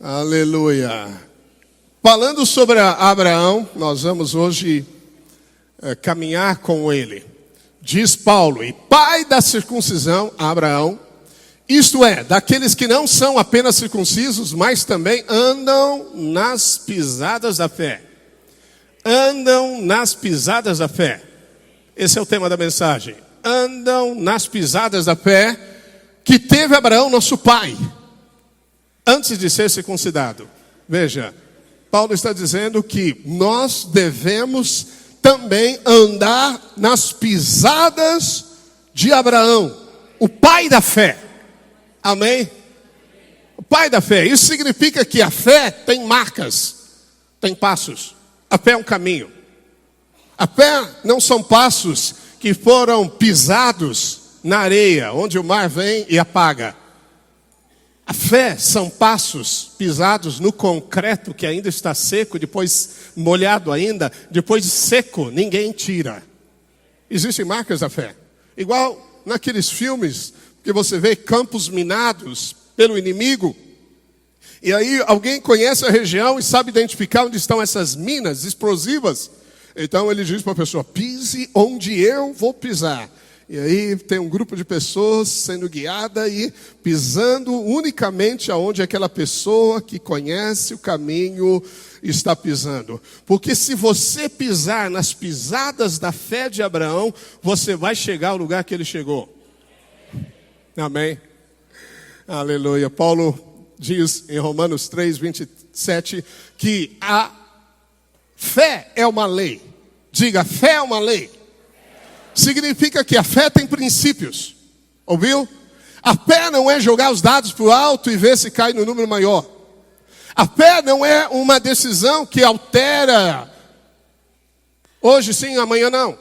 Aleluia. Falando sobre Abraão, nós vamos hoje caminhar com ele. Diz Paulo, e pai da circuncisão, Abraão, isto é, daqueles que não são apenas circuncisos, mas também andam nas pisadas da fé. Andam nas pisadas da fé. Esse é o tema da mensagem. Andam nas pisadas da fé que teve Abraão, nosso pai, antes de ser circuncidado. Veja, Paulo está dizendo que nós devemos também andar nas pisadas de Abraão, o pai da fé. Amém? O pai da fé. Isso significa que a fé tem marcas, tem passos. A fé é um caminho. A fé não são passos que foram pisados na areia, onde o mar vem e apaga. A fé são passos pisados no concreto que ainda está seco, depois molhado ainda, depois seco, ninguém tira. Existem marcas da fé. Igual naqueles filmes que você vê campos minados pelo inimigo. E aí alguém conhece a região e sabe identificar onde estão essas minas explosivas. Então ele diz para a pessoa, pise onde eu vou pisar. E aí tem um grupo de pessoas sendo guiada e pisando unicamente aonde aquela pessoa que conhece o caminho está pisando. Porque se você pisar nas pisadas da fé de Abraão, você vai chegar ao lugar que ele chegou. Amém? Aleluia. Paulo diz em Romanos 3, 27, que a fé é uma lei. Diga, fé é uma lei. Significa que a fé tem princípios. Ouviu? A fé não é jogar os dados para o alto e ver se cai no número maior. A fé não é uma decisão que altera hoje sim, amanhã não.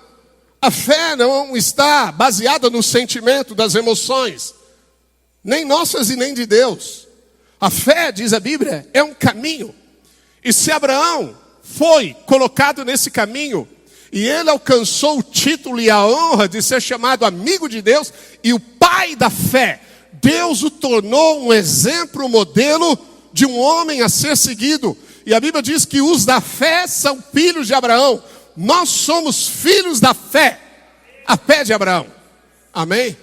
A fé não está baseada no sentimento das emoções, nem nossas e nem de Deus. A fé, diz a Bíblia, é um caminho. E se Abraão foi colocado nesse caminho, e ele alcançou o título e a honra de ser chamado amigo de Deus e o pai da fé, Deus o tornou um exemplo, um modelo de um homem a ser seguido. E a Bíblia diz que os da fé são filhos de Abraão. Nós somos filhos da fé, a fé de Abraão. Amém?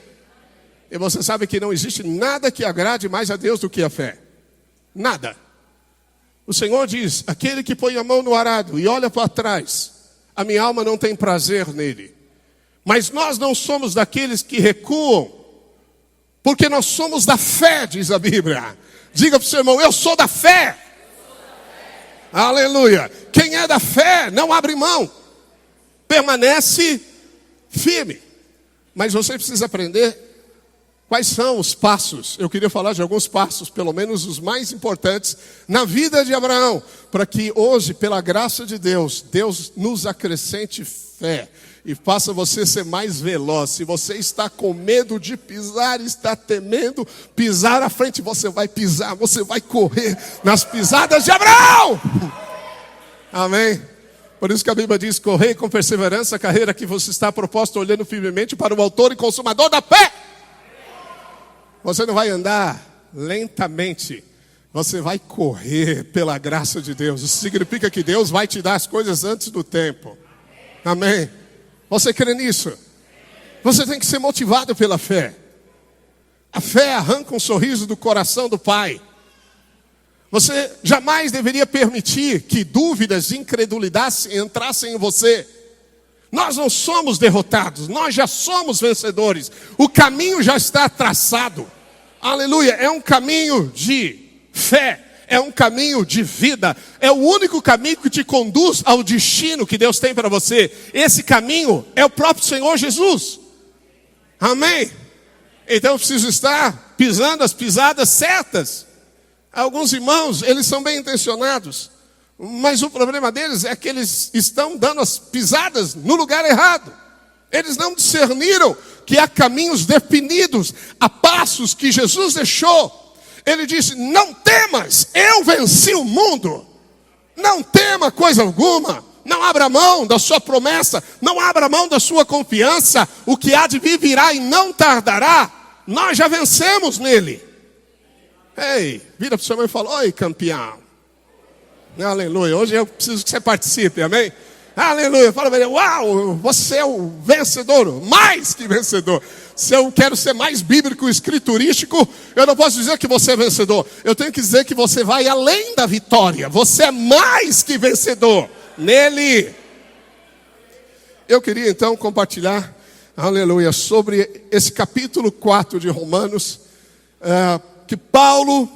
E você sabe que não existe nada que agrade mais a Deus do que a fé. Nada. O Senhor diz, aquele que põe a mão no arado e olha para trás, a minha alma não tem prazer nele. Mas nós não somos daqueles que recuam, porque nós somos da fé, diz a Bíblia. Diga para o seu irmão, eu sou da fé. Aleluia. Quem é da fé não abre mão, permanece firme. Mas você precisa aprender quais são os passos. Eu queria falar de alguns passos, pelo menos os mais importantes, na vida de Abraão, para que hoje, pela graça de Deus, Deus nos acrescente fé e faça você ser mais veloz. Se você está com medo de pisar, está temendo pisar à frente, você vai pisar, você vai correr nas pisadas de Abraão. Amém? Por isso que a Bíblia diz, correi com perseverança a carreira que você está proposto, olhando firmemente para o autor e consumador da fé. Você não vai andar lentamente, você vai correr pela graça de Deus. Isso significa que Deus vai te dar as coisas antes do tempo. Amém? Você crê nisso? Você tem que ser motivado pela fé. A fé arranca um sorriso do coração do Pai. Você jamais deveria permitir que dúvidas e incredulidade entrassem em você. Nós não somos derrotados, nós já somos vencedores. O caminho já está traçado. Aleluia, é um caminho de fé, é um caminho de vida. É o único caminho que te conduz ao destino que Deus tem para você. Esse caminho é o próprio Senhor Jesus. Amém? Então eu preciso estar pisando as pisadas certas. Alguns irmãos, eles são bem intencionados, mas o problema deles é que eles estão dando as pisadas no lugar errado. Eles não discerniram que há caminhos definidos, há passos que Jesus deixou. Ele disse, não temas, eu venci o mundo. Não tema coisa alguma. Não abra mão da sua promessa, não abra mão da sua confiança. O que há de vir virá e não tardará. Nós já vencemos nele. Ei, vira para o seu irmão e fala: oi, campeão. Aleluia. Hoje eu preciso que você participe, amém? Aleluia. Fala para ele: uau, você é o vencedor, mais que vencedor. Se eu quero ser mais bíblico, escriturístico, eu não posso dizer que você é vencedor. Eu tenho que dizer que você vai além da vitória. Você é mais que vencedor nele. Eu queria então compartilhar, aleluia, sobre esse capítulo 4 de Romanos, que Paulo,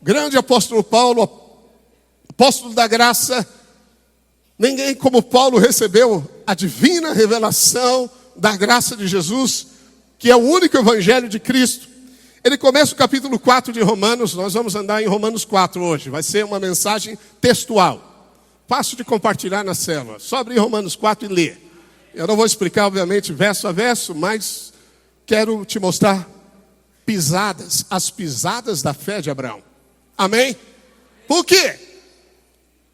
grande apóstolo Paulo, apóstolo da graça, ninguém como Paulo recebeu a divina revelação da graça de Jesus, que é o único evangelho de Cristo. Ele começa o capítulo 4 de Romanos. Nós vamos andar em Romanos 4 hoje. Vai ser uma mensagem textual. Fácil de compartilhar na célula. Só abrir Romanos 4 e ler. Eu não vou explicar, obviamente, verso a verso, mas quero te mostrar pisadas, as pisadas da fé de Abraão. Amém? Por quê?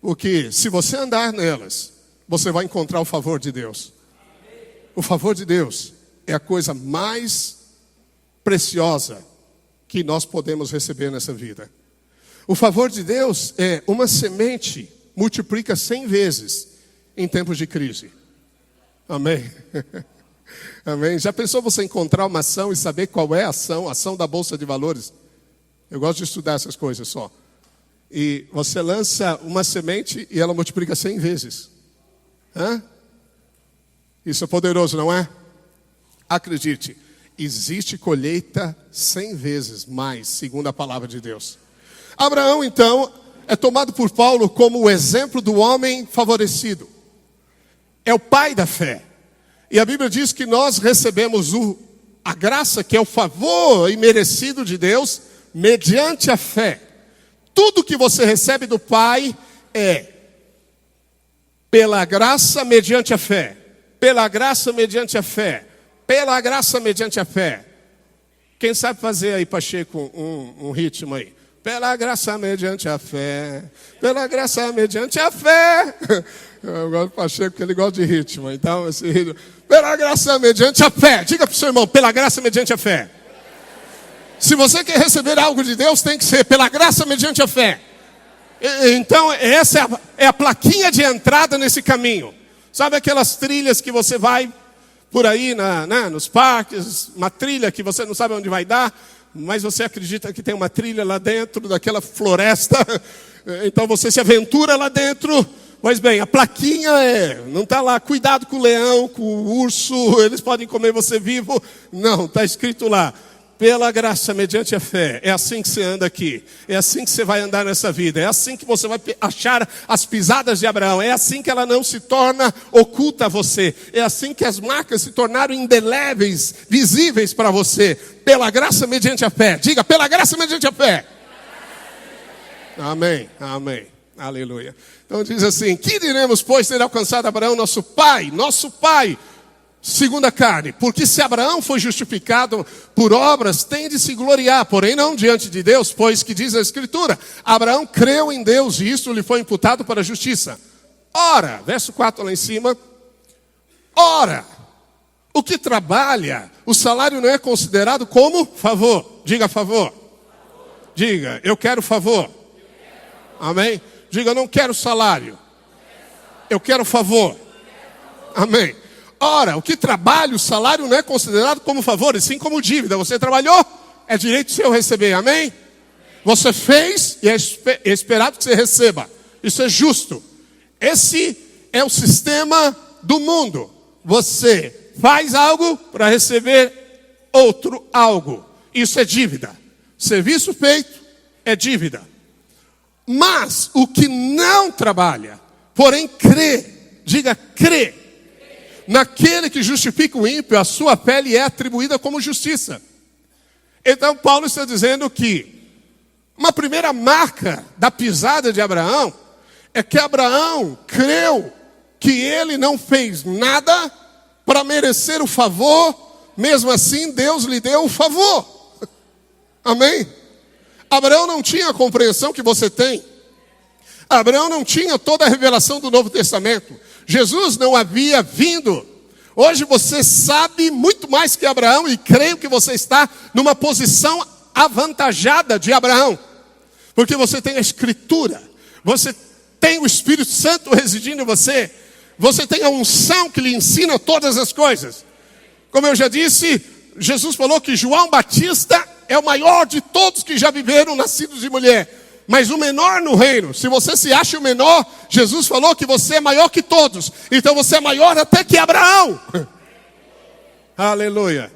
Porque se você andar nelas, você vai encontrar o favor de Deus. O favor de Deus é a coisa mais preciosa que nós podemos receber nessa vida. O favor de Deus é uma semente, multiplica 100 vezes em tempos de crise. Amém? Amém? Já pensou você encontrar uma ação e saber qual é a ação da Bolsa de Valores? Eu gosto de estudar essas coisas só. E você lança uma semente e ela multiplica 100 vezes. Isso é poderoso, não é? Acredite, existe colheita 100 vezes mais, segundo a palavra de Deus. Abraão, então, é tomado por Paulo como o exemplo do homem favorecido. É o pai da fé. E a Bíblia diz que nós recebemos a graça, que é o favor imerecido de Deus, mediante a fé. Tudo que você recebe do Pai é pela graça mediante a fé. Pela graça mediante a fé. Pela graça mediante a fé. Quem sabe fazer aí, Pacheco, um ritmo aí? Pela graça mediante a fé. Pela graça mediante a fé. Eu gosto do Pacheco porque ele gosta de ritmo. Então, esse ritmo. Pela graça mediante a fé. Diga para o seu irmão: pela graça mediante a fé. Se você quer receber algo de Deus, tem que ser pela graça mediante a fé. Então, essa é a plaquinha de entrada nesse caminho. Sabe aquelas trilhas que você vai por aí nos parques, uma trilha que você não sabe onde vai dar, mas você acredita que tem uma trilha lá dentro daquela floresta, então você se aventura lá dentro. Pois bem, a plaquinha não está lá: cuidado com o leão, com o urso, eles podem comer você vivo. Não, está escrito lá: pela graça mediante a fé. É assim que você anda aqui. É assim que você vai andar nessa vida. É assim que você vai achar as pisadas de Abraão. É assim que ela não se torna oculta a você. É assim que as marcas se tornaram indeléveis, visíveis para você. Pela graça mediante a fé. Diga: pela graça mediante a fé. Amém, amém, aleluia. Então diz assim: que diremos, pois, ter alcançado Abraão, nosso pai, segundo a carne? Porque se Abraão foi justificado por obras, tem de se gloriar, porém não diante de Deus, pois que diz a Escritura: Abraão creu em Deus e isto lhe foi imputado para a justiça. Ora, verso 4 lá em cima: ora, o que trabalha, o salário não é considerado como favor. Diga favor. Diga: eu quero favor. Amém? Diga: eu não quero salário, eu quero favor. Amém? Ora, o que trabalha, o salário não é considerado como favor, e sim como dívida. Você trabalhou, é direito seu receber, amém? Você fez e é esperado que você receba. Isso é justo. Esse é o sistema do mundo. Você faz algo para receber outro algo. Isso é dívida. Serviço feito é dívida. Mas o que não trabalha, porém crê, diga crê, naquele que justifica o ímpio, a sua fé lhe é atribuída como justiça. Então Paulo está dizendo que uma primeira marca da pisada de Abraão é que Abraão creu que ele não fez nada para merecer o favor, mesmo assim Deus lhe deu o favor. Amém? Abraão não tinha a compreensão que você tem. Abraão não tinha toda a revelação do Novo Testamento. Jesus não havia vindo. Hoje você sabe muito mais que Abraão, e creio que você está numa posição avantajada de Abraão. Porque você tem a Escritura, você tem o Espírito Santo residindo em você, você tem a unção que lhe ensina todas as coisas. Como eu já disse, Jesus falou que João Batista é o maior de todos que já viveram nascidos de mulher, mas o menor no reino. Se você se acha o menor, Jesus falou que você é maior que todos, então você é maior até que Abraão. Aleluia.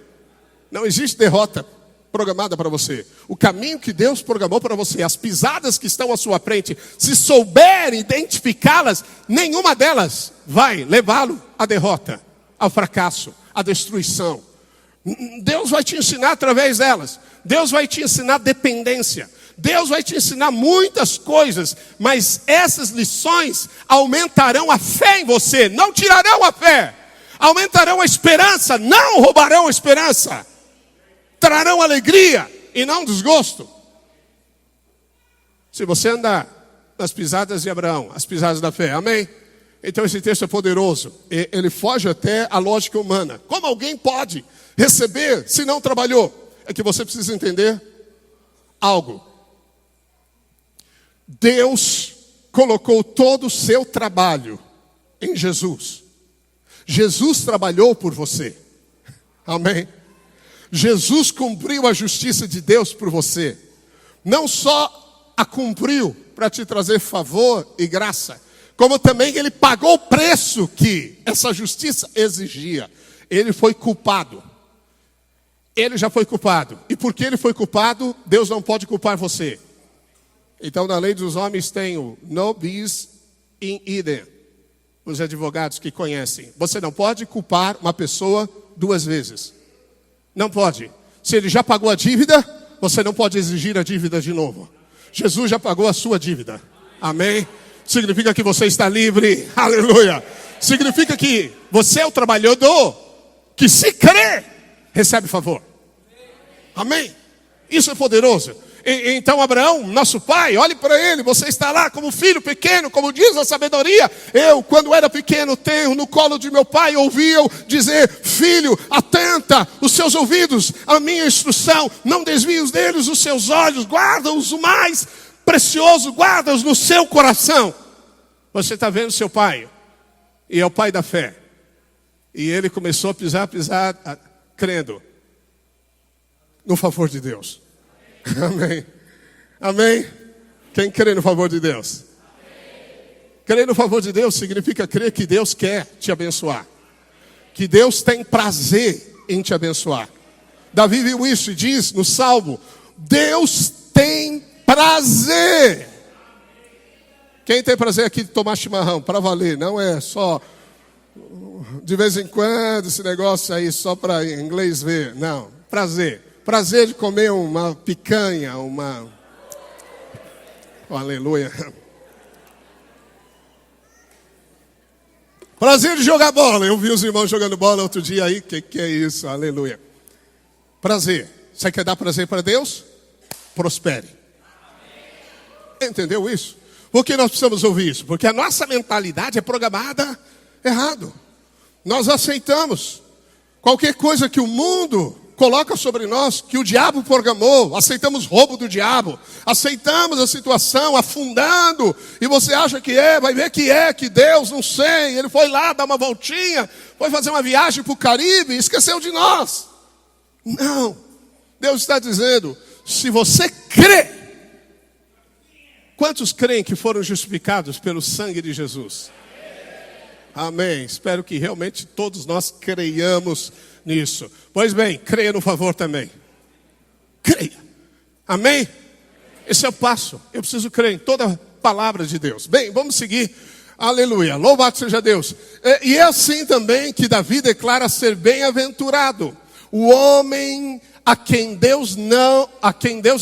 Não existe derrota programada para você. O caminho que Deus programou para você, as pisadas que estão à sua frente, se souber identificá-las, nenhuma delas vai levá-lo à derrota, ao fracasso, à destruição. Deus vai te ensinar através delas. Deus vai te ensinar dependência. Deus vai te ensinar muitas coisas, mas essas lições aumentarão a fé em você, não tirarão a fé. Aumentarão a esperança, não roubarão a esperança. Trarão alegria e não desgosto. Se você andar nas pisadas de Abraão, as pisadas da fé, amém? Então esse texto é poderoso. Ele foge até a lógica humana. Como alguém pode receber se não trabalhou? É que você precisa entender algo. Deus colocou todo o seu trabalho em Jesus. Jesus trabalhou por você. Amém? Jesus cumpriu a justiça de Deus por você. Não só a cumpriu para te trazer favor e graça, como também ele pagou o preço que essa justiça exigia. Ele foi culpado. Ele já foi culpado. E porque ele foi culpado, Deus não pode culpar você. Então na lei dos homens tem o no bis in idem. Os advogados que conhecem. Você não pode culpar uma pessoa duas vezes. Não pode. Se ele já pagou a dívida, você não pode exigir a dívida de novo. Jesus já pagou a sua dívida. Amém? Significa que você está livre. Aleluia. Significa que você é o trabalhador que, se crer, recebe favor. Amém? Isso é poderoso. Então Abraão, nosso pai, olhe para ele, você está lá como filho pequeno, como diz a sabedoria. Eu, quando era pequeno, tenho no colo de meu pai, ouvi-o dizer: filho, atenta os seus ouvidos à minha instrução, não desvie deles os seus olhos, guarda-os o mais precioso, guarda-os no seu coração. Você está vendo seu pai, e é o pai da fé. E ele começou a pisar, crendo no favor de Deus. Amém. Amém. Quem crê no favor de Deus? Crer no favor de Deus significa crer que Deus quer te abençoar. Que Deus tem prazer em te abençoar. Davi viu isso e diz no Salmo: Deus tem prazer. Quem tem prazer aqui de tomar chimarrão? Para valer, não é só de vez em quando esse negócio aí só para inglês ver. Não, prazer. Prazer de comer uma picanha, uma... Oh, aleluia. Prazer de jogar bola. Eu vi os irmãos jogando bola outro dia aí. Que é isso? Aleluia. Prazer. Você quer dar prazer para Deus? Prospere. Entendeu isso? Por que nós precisamos ouvir isso? Porque a nossa mentalidade é programada errado. Nós aceitamos qualquer coisa que o mundo coloca sobre nós, que o diabo programou. Aceitamos roubo do diabo, aceitamos a situação afundando, e você acha que vai ver que Deus, não sei, ele foi lá dar uma voltinha, foi fazer uma viagem para o Caribe e esqueceu de nós. Não, Deus está dizendo: se você crê. Quantos creem que foram justificados pelo sangue de Jesus? Amém. Espero que realmente todos nós creiamos nisso. Pois bem, creia no favor também. Creia. Amém? Esse é o passo. Eu preciso crer em toda a palavra de Deus. Bem, vamos seguir. Aleluia. Louvado seja Deus. E é assim também que Davi declara ser bem-aventurado o homem a quem Deus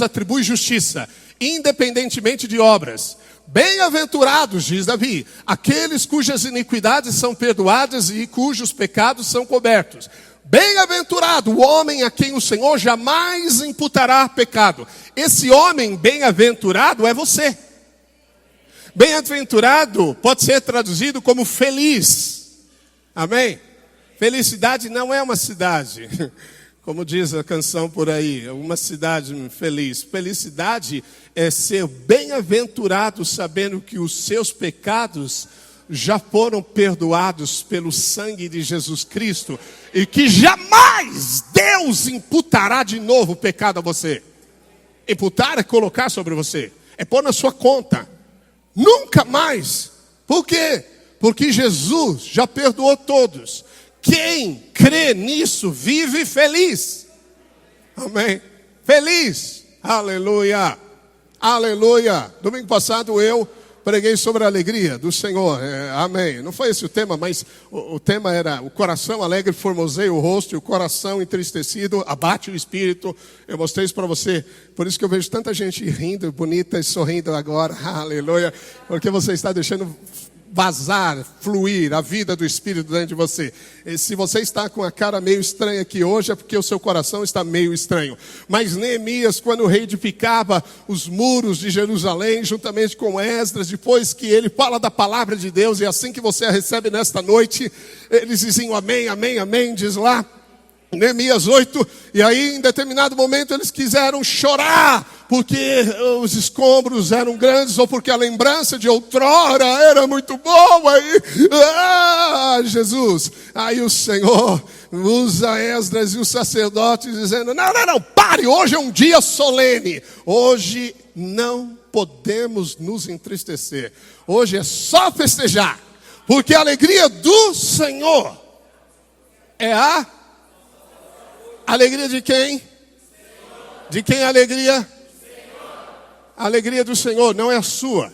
atribui justiça, independentemente de obras. Bem-aventurados, diz Davi, aqueles cujas iniquidades são perdoadas e cujos pecados são cobertos. Bem-aventurado o homem a quem o Senhor jamais imputará pecado. Esse homem bem-aventurado é você. Bem-aventurado pode ser traduzido como feliz. Amém? Felicidade não é uma cidade. Como diz a canção por aí, uma cidade feliz. Felicidade é ser bem-aventurado sabendo que os seus pecados já foram perdoados pelo sangue de Jesus Cristo e que jamais Deus imputará de novo o pecado a você. Imputar é colocar sobre você, é pôr na sua conta. Nunca mais. Por quê? Porque Jesus já perdoou todos. Quem crê nisso vive feliz. Amém? Feliz. Aleluia. Aleluia. Domingo passado eu preguei sobre a alegria do Senhor. Amém. Não foi esse o tema, mas o tema era: o coração alegre formoseia o rosto, e o coração entristecido abate o espírito. Eu mostrei isso para você. Por isso que eu vejo tanta gente rindo, bonita e sorrindo agora. Aleluia. Porque você está deixando vazar, fluir a vida do Espírito dentro de você. E se você está com a cara meio estranha aqui hoje, é porque o seu coração está meio estranho. Mas Neemias, quando reedificava os muros de Jerusalém, juntamente com Esdras, depois que ele fala da palavra de Deus, e assim que você a recebe nesta noite, eles diziam amém, amém, amém, diz lá Neemias 8, e aí em determinado momento eles quiseram chorar, porque os escombros eram grandes, ou porque a lembrança de outrora era muito boa, e Jesus, aí o Senhor usa Esdras e os sacerdotes dizendo: não, pare, hoje é um dia solene, hoje não podemos nos entristecer, hoje é só festejar, porque a alegria do Senhor é a alegria de quem? De quem a alegria? A alegria do Senhor, não é a sua.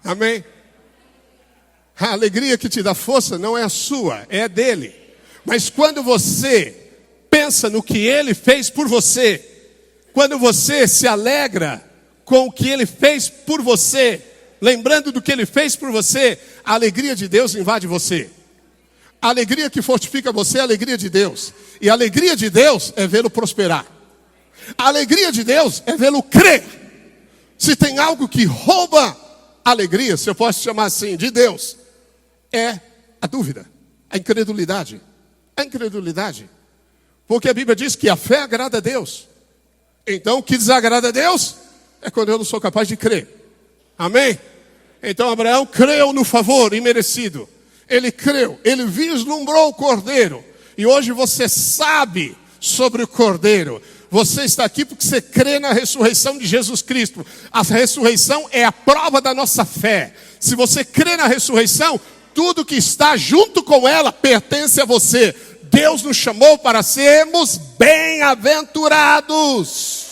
Amém? A alegria que te dá força não é a sua, é dele. Mas quando você pensa no que ele fez por você, quando você se alegra com o que ele fez por você, lembrando do que ele fez por você, a alegria de Deus invade você. A alegria que fortifica você é a alegria de Deus. E a alegria de Deus é vê-lo prosperar. A alegria de Deus é vê-lo crer. Se tem algo que rouba a alegria, se eu posso chamar assim, de Deus, é a dúvida, a incredulidade. A incredulidade. Porque a Bíblia diz que a fé agrada a Deus. Então o que desagrada a Deus é quando eu não sou capaz de crer. Amém? Então Abraão creu no favor imerecido. Ele creu, ele vislumbrou o Cordeiro. E hoje você sabe sobre o Cordeiro. Você está aqui porque você crê na ressurreição de Jesus Cristo. A ressurreição é a prova da nossa fé. Se você crê na ressurreição, tudo que está junto com ela pertence a você. Deus nos chamou para sermos bem-aventurados.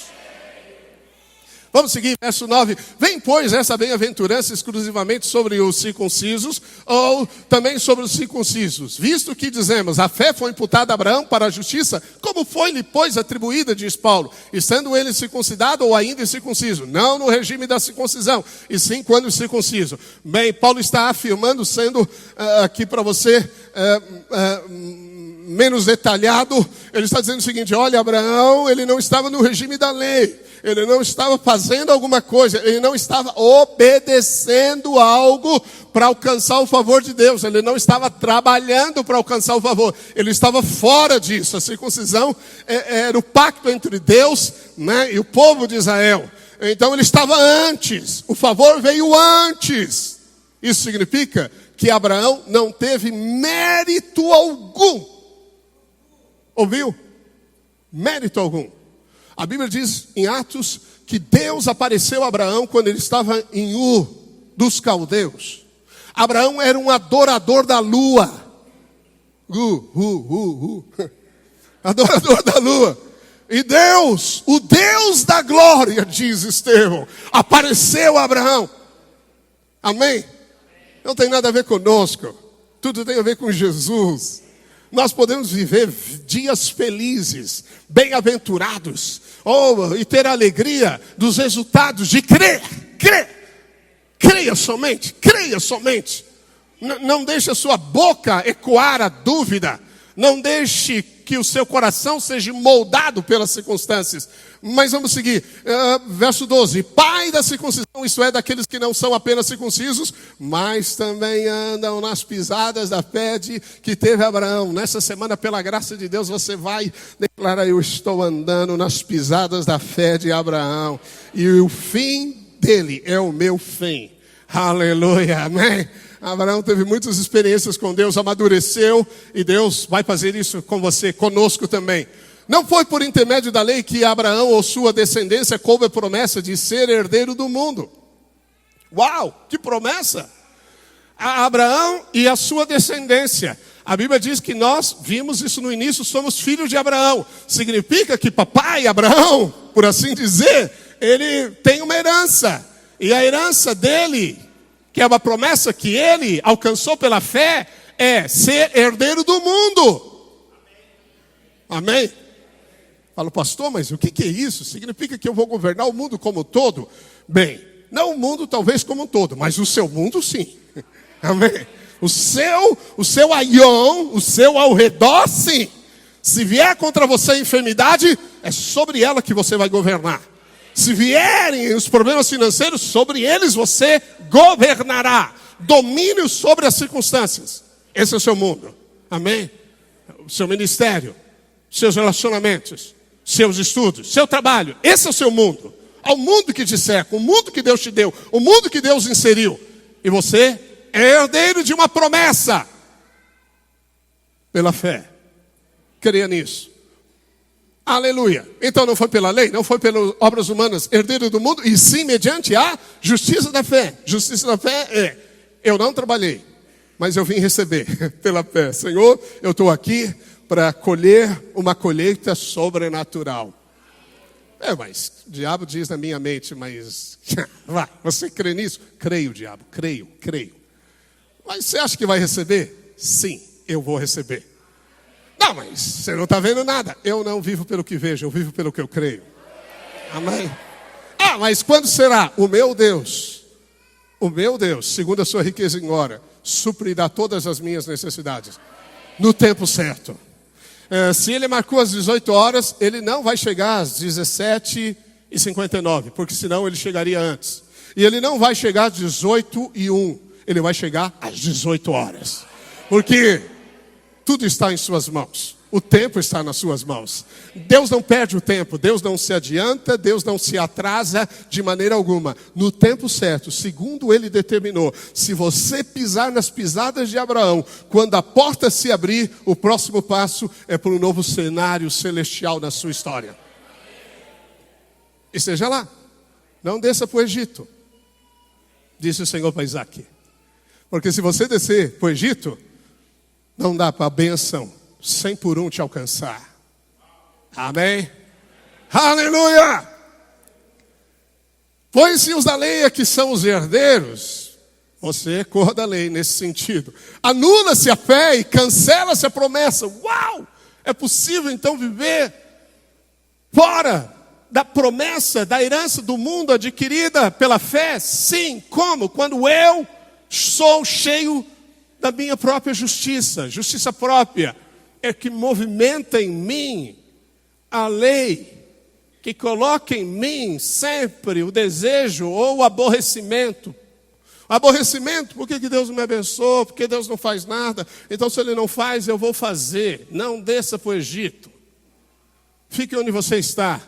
Vamos seguir, verso 9. Vem, pois, essa bem-aventurança exclusivamente sobre os circuncisos, ou também sobre os circuncisos. Visto que dizemos, a fé foi imputada a Abraão para a justiça, como foi-lhe, pois, atribuída, diz Paulo, estando ele circuncidado ou ainda incircunciso. Não no regime da circuncisão, e sim quando circunciso. Bem, Paulo está afirmando, sendo aqui para você menos detalhado, ele está dizendo o seguinte: olha, Abraão, ele não estava no regime da lei. Ele não estava fazendo alguma coisa, ele não estava obedecendo algo para alcançar o favor de Deus. Ele não estava trabalhando para alcançar o favor. Ele estava fora disso. A circuncisão era o pacto entre Deus, né, e o povo de Israel. Então ele estava antes. O favor veio antes. Isso significa que Abraão não teve mérito algum. Ouviu? Mérito algum. A Bíblia diz em Atos que Deus apareceu a Abraão quando ele estava em Ur dos caldeus. Abraão era um adorador da lua. Adorador da lua. E Deus, o Deus da glória, diz Estevão, apareceu a Abraão. Amém? Não tem nada a ver conosco. Tudo tem a ver com Jesus. Nós podemos viver dias felizes, bem-aventurados, e ter a alegria dos resultados de crer. Creia somente. Não deixe a sua boca ecoar a dúvida. Não deixe que o seu coração seja moldado pelas circunstâncias. Mas vamos seguir. Verso 12. Pai da circuncisão, isto é, daqueles que não são apenas circuncisos, mas também andam nas pisadas da fé que teve Abraão. Nessa semana, pela graça de Deus, você vai declarar: eu estou andando nas pisadas da fé de Abraão. E o fim dele é o meu fim. Aleluia, amém? Abraão teve muitas experiências com Deus, amadureceu, e Deus vai fazer isso com você, conosco também. Não foi por intermédio da lei que Abraão ou sua descendência coube a promessa de ser herdeiro do mundo. Uau, que promessa! A Abraão e a sua descendência. A Bíblia diz que nós, vimos isso no início, somos filhos de Abraão. Significa que papai Abraão, por assim dizer, ele tem uma herança. E a herança dele, que é uma promessa que ele alcançou pela fé, é ser herdeiro do mundo. Amém? Falo, pastor, mas o que é isso? Significa que eu vou governar o mundo como um todo? Bem, não o mundo talvez como um todo, mas o seu mundo sim. Amém? O seu aion, o seu ao redor sim. Se vier contra você a enfermidade, é sobre ela que você vai governar. Se vierem os problemas financeiros, sobre eles você governará. Domínio sobre as circunstâncias. Esse é o seu mundo. Amém? O seu ministério, seus relacionamentos, seus estudos, seu trabalho. Esse é o seu mundo. Ao mundo que te cerca, o mundo que Deus te deu, o mundo que Deus inseriu. E você é herdeiro de uma promessa. Pela fé. Creia nisso. Aleluia. Então não foi pela lei, não foi pelas obras humanas, herdeiro do mundo, e sim mediante a justiça da fé. Justiça da fé é: eu não trabalhei, mas eu vim receber pela fé. Senhor, eu estou aqui para colher uma colheita sobrenatural. Mas o diabo diz na minha mente, mas você crê nisso? Creio, diabo, creio. Mas você acha que vai receber? Sim, eu vou receber. Não, mas você não está vendo nada. Eu não vivo pelo que vejo, eu vivo pelo que eu creio. Amém? Mas quando será? O meu Deus, segundo a sua riqueza em glória, suprirá todas as minhas necessidades. No tempo certo. Se ele marcou às 18 horas, ele não vai chegar às 17h59, porque senão ele chegaria antes. E ele não vai chegar às 18h01, ele vai chegar às 18 horas. Porque tudo está em suas mãos. O tempo está nas suas mãos. Deus não perde o tempo. Deus não se adianta. Deus não se atrasa de maneira alguma. No tempo certo, segundo Ele determinou. Se você pisar nas pisadas de Abraão, quando a porta se abrir, o próximo passo é para um novo cenário celestial na sua história. Esteja lá. Não desça para o Egito, disse o Senhor para Isaac. Porque se você descer para o Egito, não dá para a bênção 100 por 1 te alcançar. Amém? Aleluia! Pois se os da lei é que são os herdeiros, você corra da lei nesse sentido. Anula-se a fé e cancela-se a promessa. Uau! É possível então viver fora da promessa, da herança do mundo adquirida pela fé? Sim. Como? Quando eu sou cheio da minha própria justiça. Justiça própria é que movimenta em mim a lei, que coloca em mim sempre o desejo ou o aborrecimento. Aborrecimento, por que Deus não me abençoou? Porque Deus não faz nada? Então se Ele não faz, eu vou fazer. Não desça para o Egito. Fique onde você está,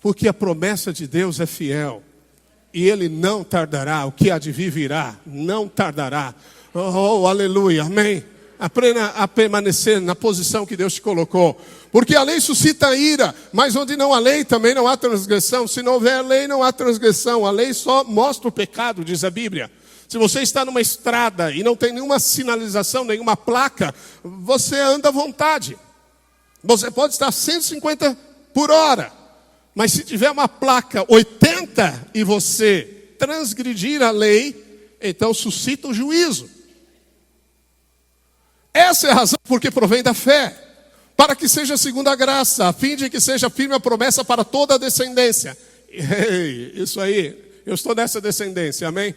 porque a promessa de Deus é fiel. E Ele não tardará, o que há de vir virá, não tardará. Oh, aleluia, amém. Aprenda a permanecer na posição que Deus te colocou. Porque a lei suscita ira, mas onde não há lei também não há transgressão. Se não houver lei, não há transgressão. A lei só mostra o pecado, diz a Bíblia. Se você está numa estrada e não tem nenhuma sinalização, nenhuma placa, você anda à vontade. Você pode estar 150 por hora, mas se tiver uma placa 80 e você transgredir a lei, então suscita o juízo. Essa é a razão porque provém da fé, para que seja segundo a graça, a fim de que seja firme a promessa para toda a descendência. Ei, isso aí, eu estou nessa descendência, amém?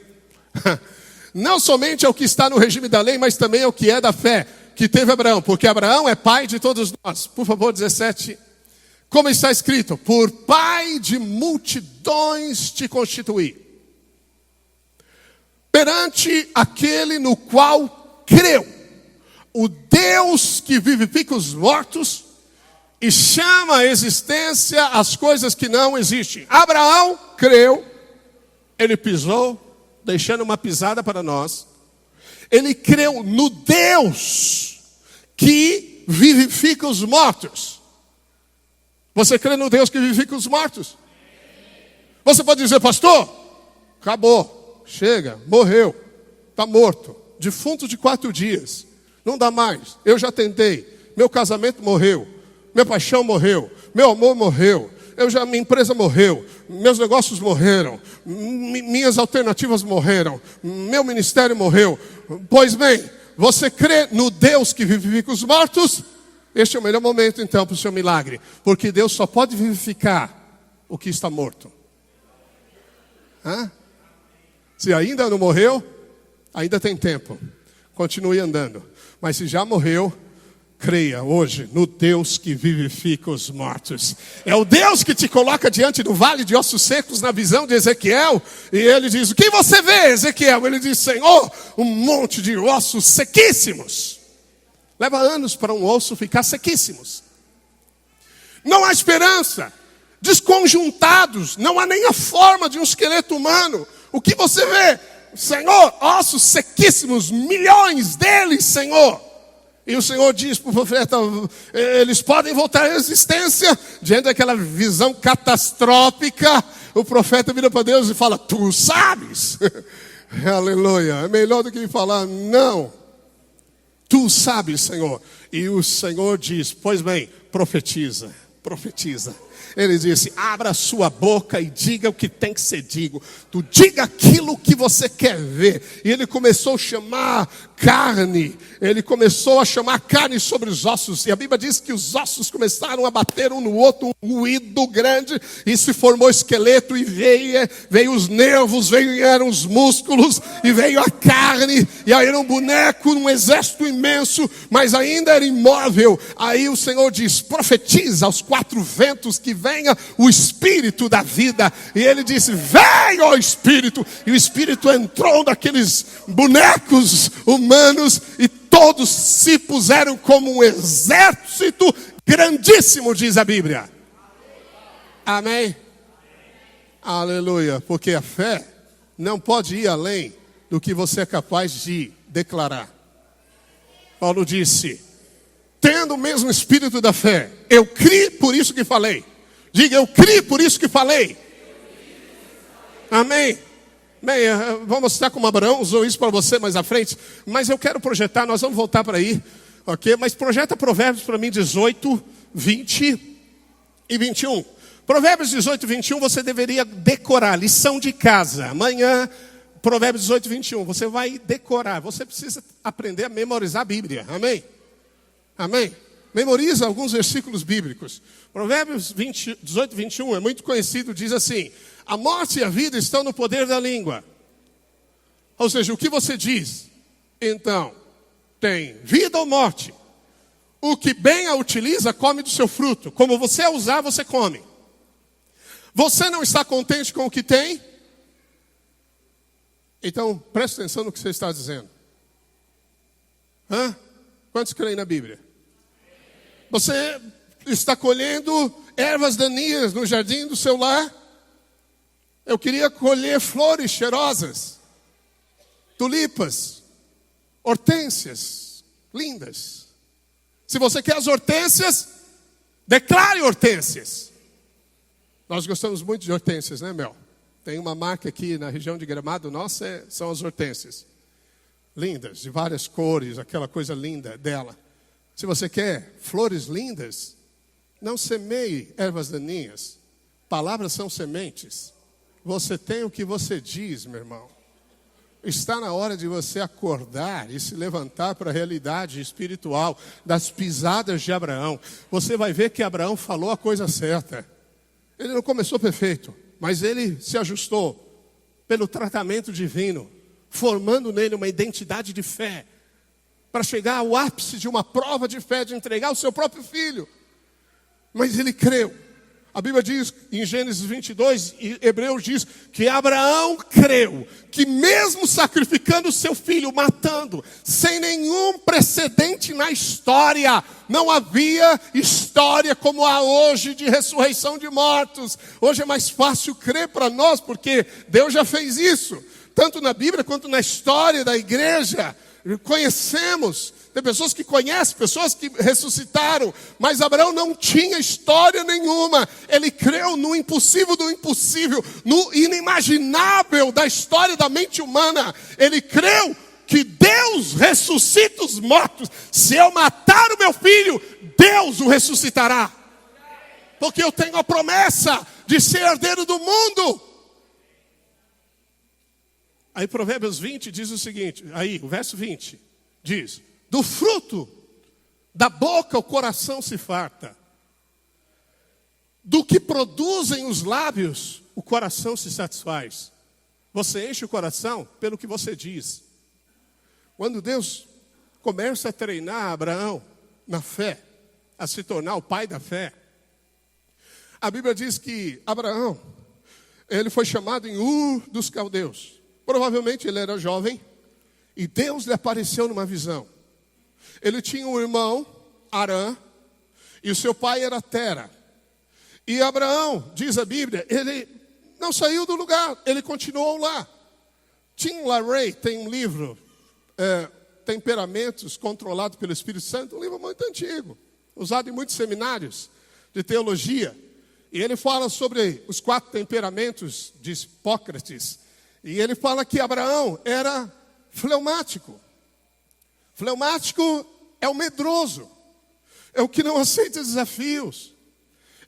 Não somente ao que está no regime da lei, mas também ao que é da fé. que teve Abraão, porque Abraão é pai de todos nós. Por favor, 17. Como está escrito, por pai de multidões te constituí, perante aquele no qual creu, o Deus que vivifica os mortos e chama à existência as coisas que não existem. Abraão creu, ele pisou, deixando uma pisada para nós. Ele creu no Deus que vivifica os mortos. Você crê no Deus que vivifica os mortos? Você pode dizer, pastor, acabou, chega, morreu, está morto, defunto de 4 dias, não dá mais, eu já tentei, meu casamento morreu, minha paixão morreu, meu amor morreu, minha empresa morreu, meus negócios morreram, minhas alternativas morreram, meu ministério morreu. Pois bem, você crê no Deus que vivifica os mortos? Este é o melhor momento então para o seu milagre, porque Deus só pode vivificar o que está morto. Se ainda não morreu, ainda tem tempo, continue andando. Mas se já morreu, creia hoje no Deus que vivifica os mortos. É o Deus que te coloca diante do vale de ossos secos na visão de Ezequiel. E ele diz, o que você vê, Ezequiel? Ele diz, Senhor, um monte de ossos sequíssimos. Leva anos para um osso ficar sequíssimos. Não há esperança. Desconjuntados. Não há nem a forma de um esqueleto humano. O que você vê? Senhor, ossos sequíssimos, milhões deles, Senhor. E o Senhor diz para o profeta, eles podem voltar à existência. Diante daquela visão catastrófica, o profeta vira para Deus e fala, tu sabes. Aleluia. É melhor do que falar, não. Tu sabes, Senhor. E o Senhor diz, pois bem, profetiza. Ele disse, abra sua boca e diga o que tem que ser dito. Tu diga aquilo que você quer ver. E ele começou a chamar carne. Ele começou a chamar carne sobre os ossos. E a Bíblia diz que os ossos começaram a bater um no outro, um ruído grande. E se formou esqueleto e veio os nervos, vieram os músculos e veio a carne. E aí era um boneco, um exército imenso, mas ainda era imóvel. Aí o Senhor diz, profetiza aos 4 ventos que venha o Espírito da vida. E ele disse, vem, ó Espírito. E o Espírito entrou naqueles bonecos humanos e todos se puseram como um exército grandíssimo, diz a Bíblia. Amém? Aleluia. Porque a fé não pode ir além do que você é capaz de declarar. Paulo disse, tendo o mesmo espírito da fé, eu criei por isso que falei. Diga, eu criei por isso que falei. Amém? Bem, vou mostrar como Abraão usou isso para você mais à frente. Mas eu quero projetar, nós vamos voltar para aí. Ok? Mas projeta Provérbios para mim 18, 20 e 21. Provérbios 18 e 21 você deveria decorar, lição de casa. Amanhã, Provérbios 18 e 21, você vai decorar. Você precisa aprender a memorizar a Bíblia. Amém? Amém? Memoriza alguns versículos bíblicos. Provérbios 18 e 21 é muito conhecido, diz assim, a morte e a vida estão no poder da língua. Ou seja, o que você diz, então, tem vida ou morte. O que bem a utiliza, come do seu fruto. Como você a usar, você come. Você não está contente com o que tem? Então, preste atenção no que você está dizendo. Quantos creem na Bíblia? Você está colhendo ervas daninhas no jardim do seu lar? Eu queria colher flores cheirosas, tulipas, hortênsias, lindas. Se você quer as hortênsias, declare hortênsias. Nós gostamos muito de hortênsias, né, Mel? Tem uma marca aqui na região de Gramado, nossa, são as hortênsias. Lindas, de várias cores, aquela coisa linda dela. Se você quer flores lindas, não semeie ervas daninhas. Palavras são sementes. Você tem o que você diz, meu irmão. Está na hora de você acordar e se levantar para a realidade espiritual das pisadas de Abraão. Você vai ver que Abraão falou a coisa certa. Ele não começou perfeito, mas ele se ajustou pelo tratamento divino, formando nele uma identidade de fé. para chegar ao ápice de uma prova de fé, de entregar o seu próprio filho. Mas ele creu. A Bíblia diz, em Gênesis 22, e Hebreus diz, que Abraão creu, que mesmo sacrificando o seu filho, matando, sem nenhum precedente na história, não havia história como há hoje de ressurreição de mortos. Hoje é mais fácil crer para nós, porque Deus já fez isso, tanto na Bíblia quanto na história da igreja. Conhecemos, tem pessoas que conhecem, pessoas que ressuscitaram, mas Abraão não tinha história nenhuma. Ele creu no impossível do impossível, no inimaginável da história da mente humana. Ele creu que Deus ressuscita os mortos. Se eu matar o meu filho, Deus o ressuscitará, porque eu tenho a promessa de ser herdeiro do mundo. Aí Provérbios 20 diz o seguinte, aí o verso 20 diz: do fruto da boca o coração se farta, do que produzem os lábios o coração se satisfaz. Você enche o coração pelo que você diz. Quando Deus começa a treinar Abraão na fé, a se tornar o pai da fé, a Bíblia diz que Abraão, ele foi chamado em Ur dos Caldeus. Provavelmente ele era jovem e Deus lhe apareceu numa visão. Ele tinha um irmão, Arã, e o seu pai era Tera. E Abraão, diz a Bíblia, ele não saiu do lugar, ele continuou lá. Tim LaRae tem um livro, Temperamentos Controlados pelo Espírito Santo, um livro muito antigo, usado em muitos seminários de teologia. E ele fala sobre os 4 temperamentos de Hipócrates. E ele fala que Abraão era fleumático. Fleumático é o medroso, é o que não aceita desafios.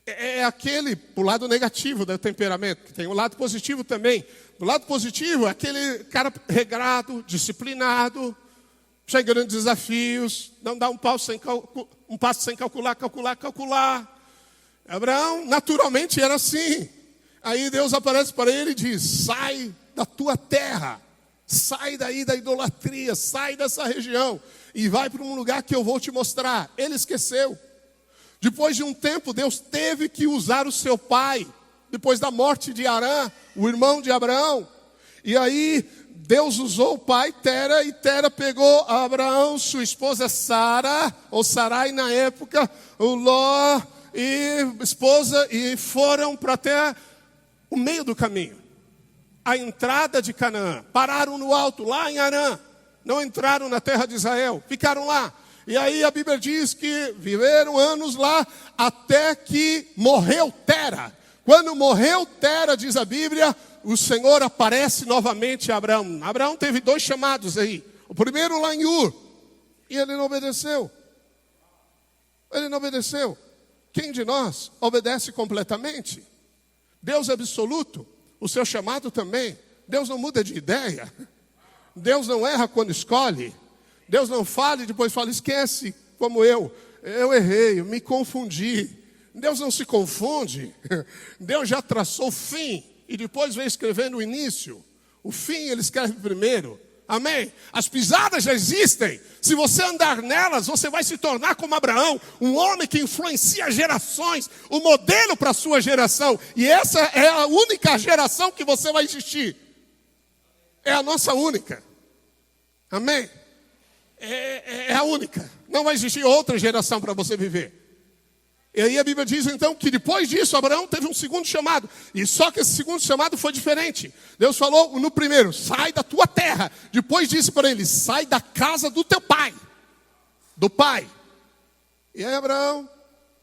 É aquele, o lado negativo do temperamento, que tem um lado positivo também. O lado positivo é aquele cara regrado, disciplinado, chegando em desafios, não dá um passo sem calcular. Abraão naturalmente era assim. Aí Deus aparece para ele e diz: sai da tua terra, sai daí da idolatria, sai dessa região e vai para um lugar que eu vou te mostrar. Ele esqueceu. Depois de um tempo, Deus teve que usar o seu pai, depois da morte de Arã, o irmão de Abraão. E aí Deus usou o pai Tera, e Tera pegou Abraão, sua esposa Sara, ou Sarai na época, o Ló e esposa, e foram para até o meio do caminho, a entrada de Canaã. Pararam no alto, lá em Arã. Não entraram na terra de Israel, ficaram lá. E aí a Bíblia diz que viveram anos lá, até que morreu Tera. Quando morreu Tera, diz a Bíblia, o Senhor aparece novamente a Abraão. Abraão teve 2 chamados aí. O primeiro lá em Ur, e ele não obedeceu. Ele não obedeceu. Quem de nós obedece completamente? Deus é absoluto. O seu chamado também. Deus não muda de ideia. Deus não erra quando escolhe. Deus não fala e depois fala: esquece, como eu errei, eu me confundi. Deus não se confunde. Deus já traçou o fim e depois vem escrevendo o início. O fim ele escreve primeiro. Amém? As pisadas já existem. Se você andar nelas, você vai se tornar como Abraão, um homem que influencia gerações, o modelo para a sua geração. E essa é a única geração que você vai existir. É a nossa única. Amém? É a única. Não vai existir outra geração para você viver. E aí a Bíblia diz então que depois disso Abraão teve um segundo chamado. E só que esse segundo chamado foi diferente. Deus falou no primeiro: sai da tua terra. Depois disse para ele: sai da casa do teu pai. Do pai. E aí Abraão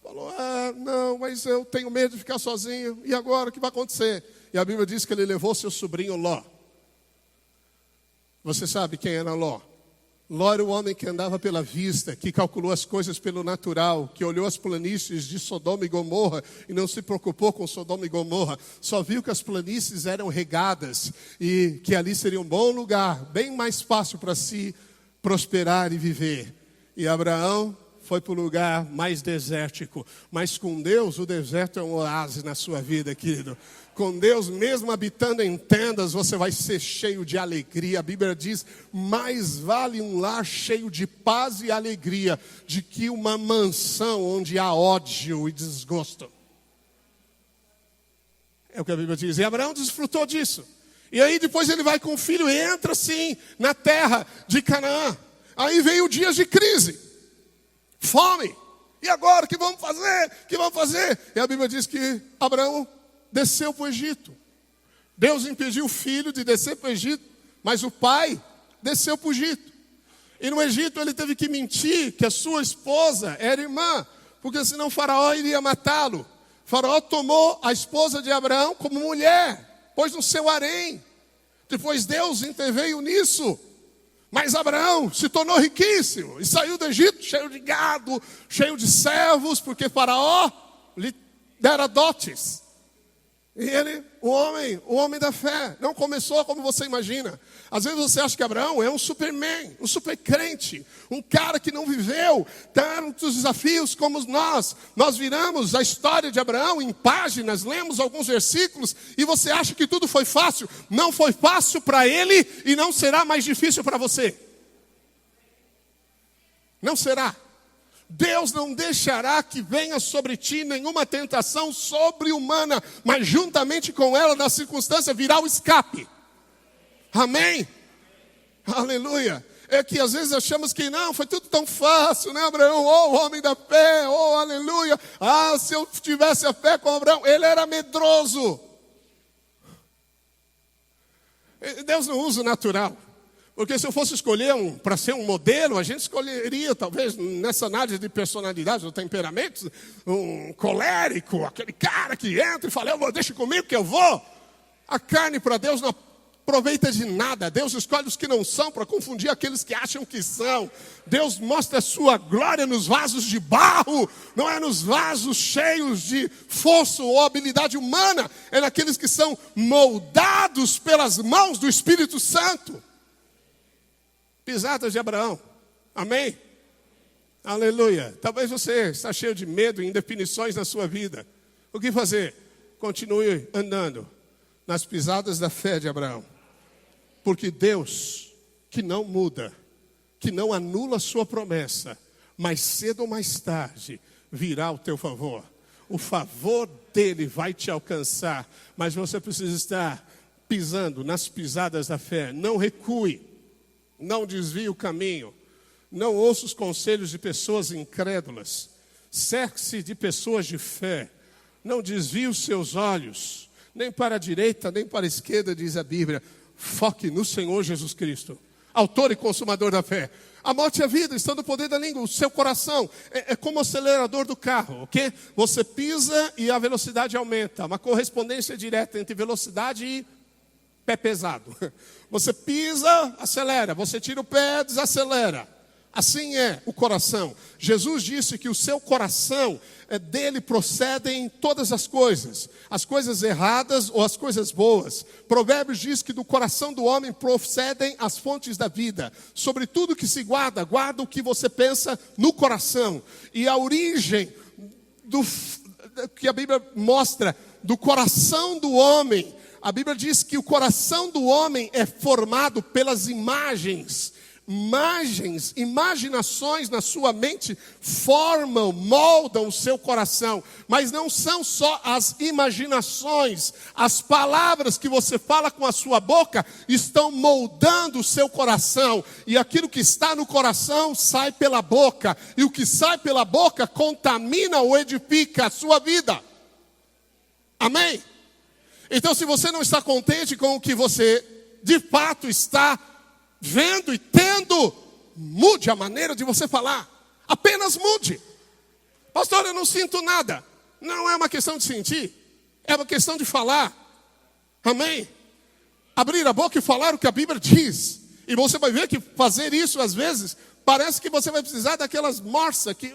falou: não, mas eu tenho medo de ficar sozinho. E agora o que vai acontecer? E a Bíblia diz que ele levou seu sobrinho Ló. Você sabe quem era Ló? Ló era o homem que andava pela vista, que calculou as coisas pelo natural, que olhou as planícies de Sodoma e Gomorra e não se preocupou com Sodoma e Gomorra. Só viu que as planícies eram regadas e que ali seria um bom lugar, bem mais fácil para se prosperar e viver. E Abraão foi para o lugar mais desértico. Mas com Deus, o deserto é um oásis na sua vida, querido. Com Deus, mesmo habitando em tendas, você vai ser cheio de alegria. A Bíblia diz, mais vale um lar cheio de paz e alegria, de que uma mansão onde há ódio e desgosto. É o que a Bíblia diz. E Abraão desfrutou disso. E aí depois ele vai com o filho e entra assim na terra de Canaã. Aí veio dias de crise, fome. E agora, o que vamos fazer? O que vamos fazer? E a Bíblia diz que Abraão desceu para o Egito. Deus impediu o filho de descer para o Egito, mas o pai desceu para o Egito. E no Egito ele teve que mentir que a sua esposa era irmã, porque senão Faraó iria matá-lo. Faraó tomou a esposa de Abraão como mulher, pôs no seu harém. Depois Deus interveio nisso. Mas Abraão se tornou riquíssimo e saiu do Egito cheio de gado, cheio de servos, porque Faraó lhe dera dotes. E ele, o homem da fé, não começou como você imagina. Às vezes você acha que Abraão é um superman, um supercrente, um cara que não viveu tantos desafios como nós. Nós viramos a história de Abraão em páginas, lemos alguns versículos e você acha que tudo foi fácil. Não foi fácil para ele e não será mais difícil para você. Não será. Deus não deixará que venha sobre ti nenhuma tentação sobre-humana, mas juntamente com ela, na circunstância, virá o escape. Amém? Aleluia. É que às vezes achamos que não, foi tudo tão fácil, né, Abraão? Oh, homem da fé, oh, aleluia. Ah, se eu tivesse a fé com Abraão, ele era medroso. Deus não usa o natural. Porque se eu fosse escolher para ser um modelo, a gente escolheria, talvez, nessa análise de personalidade, ou temperamentos, um colérico, aquele cara que entra e fala, deixa comigo que eu vou. A carne para Deus não aproveita de nada. Deus escolhe os que não são para confundir aqueles que acham que são. Deus mostra a sua glória nos vasos de barro, não é nos vasos cheios de força ou habilidade humana, é naqueles que são moldados pelas mãos do Espírito Santo. Pisadas de Abraão. Amém? Aleluia. Talvez você está cheio de medo e indefinições na sua vida. O que fazer? Continue andando nas pisadas da fé de Abraão. Porque Deus, que não muda, que não anula a sua promessa, mais cedo ou mais tarde, virá ao teu favor. O favor dele vai te alcançar, mas você precisa estar pisando nas pisadas da fé. Não recue. Não desvie o caminho, não ouça os conselhos de pessoas incrédulas, cerque-se de pessoas de fé, não desvie os seus olhos, nem para a direita, nem para a esquerda, diz a Bíblia, foque no Senhor Jesus Cristo, autor e consumador da fé. A morte e a vida estão no poder da língua, o seu coração é como o acelerador do carro, ok? Você pisa e a velocidade aumenta, uma correspondência direta entre velocidade e pé pesado. Você pisa, acelera. Você tira o pé, desacelera. Assim é o coração. Jesus disse que o seu coração, dele procedem todas as coisas erradas ou as coisas boas. Provérbios diz que do coração do homem procedem as fontes da vida. Sobre tudo que se guarda, guarda o que você pensa no coração. E a origem que a Bíblia mostra do coração do homem, a Bíblia diz que o coração do homem é formado pelas imaginações na sua mente moldam o seu coração. Mas não são só as imaginações, as palavras que você fala com a sua boca estão moldando o seu coração. E aquilo que está no coração sai pela boca. E o que sai pela boca contamina ou edifica a sua vida. Amém? Então, se você não está contente com o que você de fato está vendo e tendo, mude a maneira de você falar. Apenas mude. Pastor, eu não sinto nada. Não é uma questão de sentir, é uma questão de falar. Amém? Abrir a boca e falar o que a Bíblia diz. E você vai ver que fazer isso, às vezes, parece que você vai precisar daquelas morsas que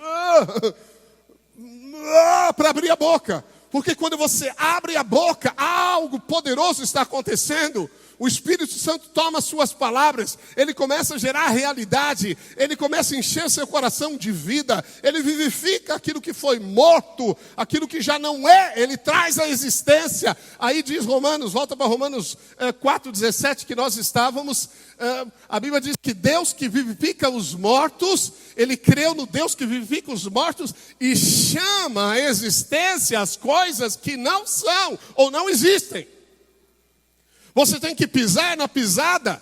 para abrir a boca. Porque quando você abre a boca, algo poderoso está acontecendo. O Espírito Santo toma suas palavras, ele começa a gerar realidade, ele começa a encher seu coração de vida, ele vivifica aquilo que foi morto, aquilo que já não é, ele traz a existência. Aí diz Romanos, volta para Romanos 4,17 que nós estávamos, a Bíblia diz que Deus que vivifica os mortos, ele creu no Deus que vivifica os mortos e chama a existência as coisas que não são ou não existem. Você tem que pisar na pisada,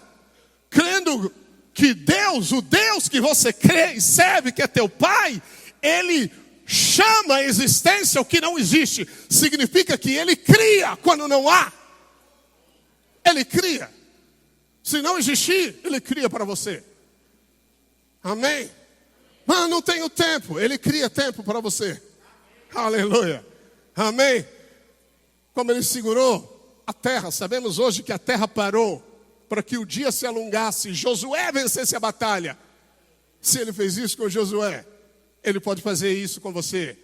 crendo que Deus, o Deus que você crê e serve, que é teu Pai, Ele chama a existência o que não existe. Significa que Ele cria quando não há. Ele cria. Se não existir, Ele cria para você. Amém? Mas não tenho tempo. Ele cria tempo para você. Aleluia. Amém? Como Ele segurou a terra, sabemos hoje que a terra parou para que o dia se alongasse, Josué vencesse a batalha. Se ele fez isso com Josué, ele pode fazer isso com você.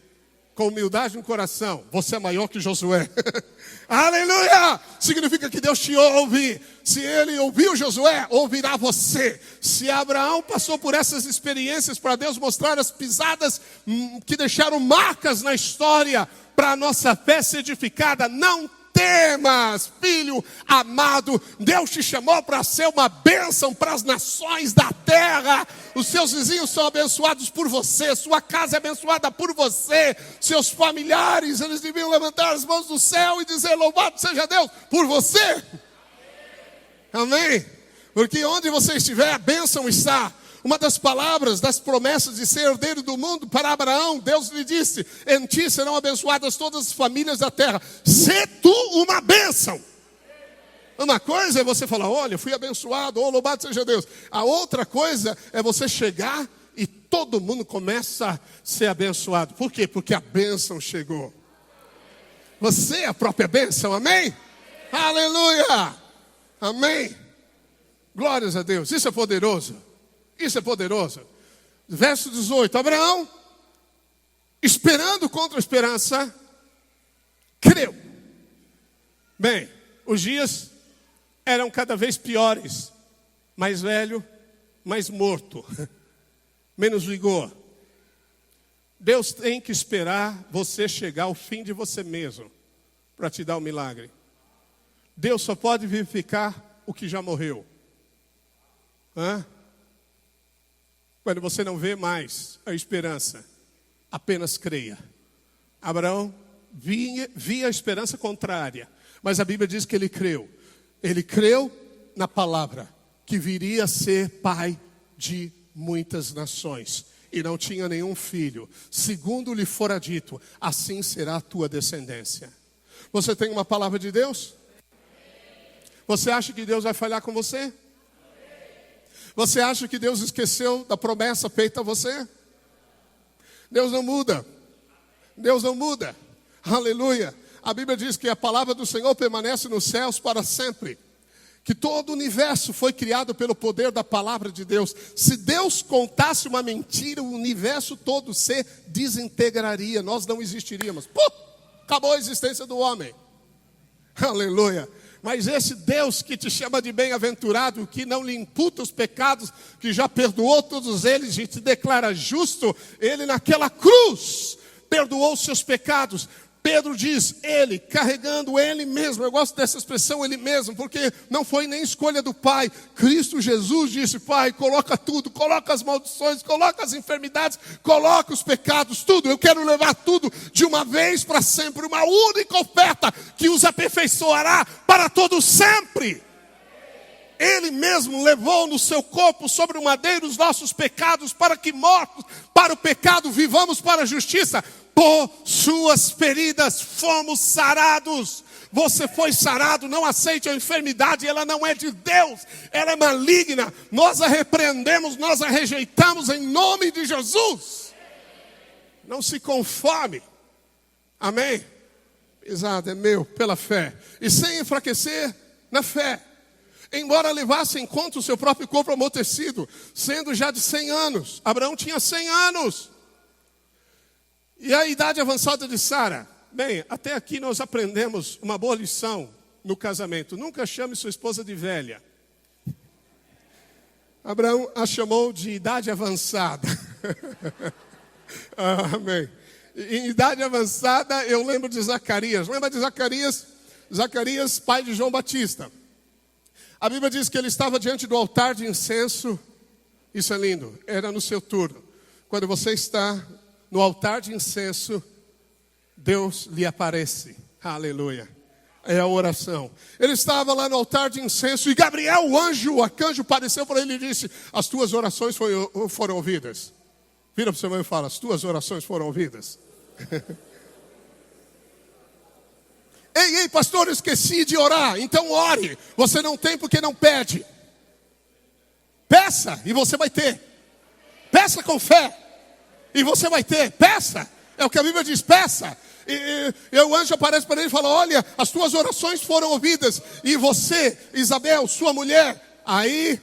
Com humildade no coração, você é maior que Josué. Aleluia! Significa que Deus te ouve. Se ele ouviu Josué, ouvirá você. Se Abraão passou por essas experiências para Deus mostrar as pisadas que deixaram marcas na história, para a nossa fé ser edificada, não temas, filho amado, Deus te chamou para ser uma bênção para as nações da terra. Os seus vizinhos são abençoados por você, sua casa é abençoada por você, seus familiares, eles deviam levantar as mãos do céu e dizer: louvado seja Deus por você. Amém? Porque onde você estiver, a bênção está. Uma das palavras, das promessas de ser herdeiro do mundo para Abraão, Deus lhe disse: em ti serão abençoadas todas as famílias da terra. Sê tu uma bênção. Uma coisa é você falar: olha, fui abençoado, oh, louvado seja Deus. A outra coisa é você chegar e todo mundo começa a ser abençoado. Por quê? Porque a bênção chegou. Você é a própria bênção, amém? Aleluia! Amém? Glórias a Deus, isso é poderoso. Isso é poderoso. Verso 18. Abraão, esperando contra a esperança, creu. Bem, os dias eram cada vez piores. Mais velho, mais morto. Menos vigor. Deus tem que esperar você chegar ao fim de você mesmo para te dar o milagre. Deus só pode vivificar o que já morreu. Quando você não vê mais a esperança, apenas creia. Abraão via a esperança contrária, mas a Bíblia diz que ele creu. Ele creu na palavra, que viria a ser pai de muitas nações. E não tinha nenhum filho. Segundo lhe fora dito, assim será a tua descendência. Você tem uma palavra de Deus? Você acha que Deus vai falhar com você? Você acha que Deus esqueceu da promessa feita a você? Deus não muda. Deus não muda. Aleluia. A Bíblia diz que a palavra do Senhor permanece nos céus para sempre. Que todo o universo foi criado pelo poder da palavra de Deus. Se Deus contasse uma mentira, o universo todo se desintegraria. Nós não existiríamos. Acabou a existência do homem. Aleluia. Mas esse Deus que te chama de bem-aventurado, que não lhe imputa os pecados, que já perdoou todos eles e te declara justo, ele naquela cruz perdoou os seus pecados. Pedro diz, ele, carregando ele mesmo, eu gosto dessa expressão, ele mesmo, porque não foi nem escolha do Pai. Cristo Jesus disse, Pai, coloca tudo, coloca as maldições, coloca as enfermidades, coloca os pecados, tudo. Eu quero levar tudo de uma vez para sempre, uma única oferta que os aperfeiçoará para todo sempre. Ele mesmo levou no seu corpo sobre o madeiro os nossos pecados, para que mortos para o pecado vivamos para a justiça. Por suas feridas fomos sarados. Você foi sarado, não aceite a enfermidade, ela não é de Deus, ela é maligna. Nós a repreendemos, nós a rejeitamos em nome de Jesus. Não se conforme. Amém? Pesado é meu pela fé. E sem enfraquecer na fé. Embora levasse em conta o seu próprio corpo amortecido, sendo já de 100 anos. Abraão tinha 100 anos. E a idade avançada de Sara. Bem, até aqui nós aprendemos uma boa lição no casamento. Nunca chame sua esposa de velha. Abraão a chamou de idade avançada. Amém. Em idade avançada, eu lembro de Zacarias. Lembra de Zacarias? Zacarias, pai de João Batista. A Bíblia diz que ele estava diante do altar de incenso. Isso é lindo. Era no seu turno. Quando você está no altar de incenso, Deus lhe aparece. Aleluia. É a oração. Ele estava lá no altar de incenso e Gabriel, o anjo, o arcanjo, apareceu para ele e disse: as tuas orações foram ouvidas. Vira para o seu irmão e fala: as tuas orações foram ouvidas. Ei, pastor, eu esqueci de orar. Então ore. Você não tem porque não pede. Peça e você vai ter. Peça com fé e você vai ter. Peça. É o que a Bíblia diz, peça. E o anjo aparece para ele e fala: olha, as tuas orações foram ouvidas. E você, Isabel, sua mulher. Aí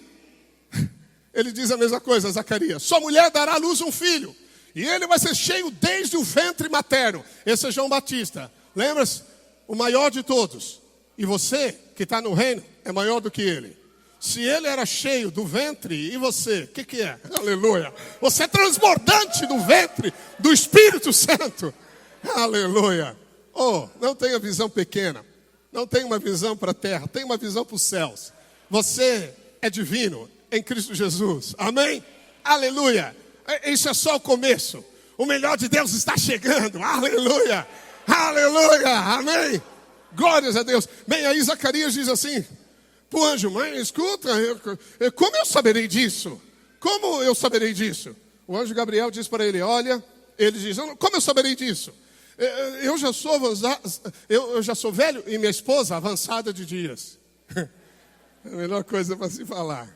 ele diz a mesma coisa, Zacarias: sua mulher dará à luz um filho, e ele vai ser cheio desde o ventre materno. Esse é João Batista. Lembra-se? O maior de todos. E você, que está no reino, é maior do que ele. Se ele era cheio do ventre, e você, o que é? Aleluia. Você é transbordante do ventre do Espírito Santo. Aleluia. Oh, não tenha visão pequena. Não tenha uma visão para a terra. Tenha uma visão para os céus. Você é divino em Cristo Jesus. Amém? Aleluia. Isso é só o começo. O melhor de Deus está chegando. Aleluia. Aleluia, amém. Glórias a Deus. Bem, aí Zacarias diz assim para o anjo: mãe, escuta, como eu saberei disso? Como eu saberei disso? O anjo Gabriel diz para ele: olha, ele diz: como eu saberei disso? Eu já sou velho e minha esposa avançada de dias. É a melhor coisa para se falar.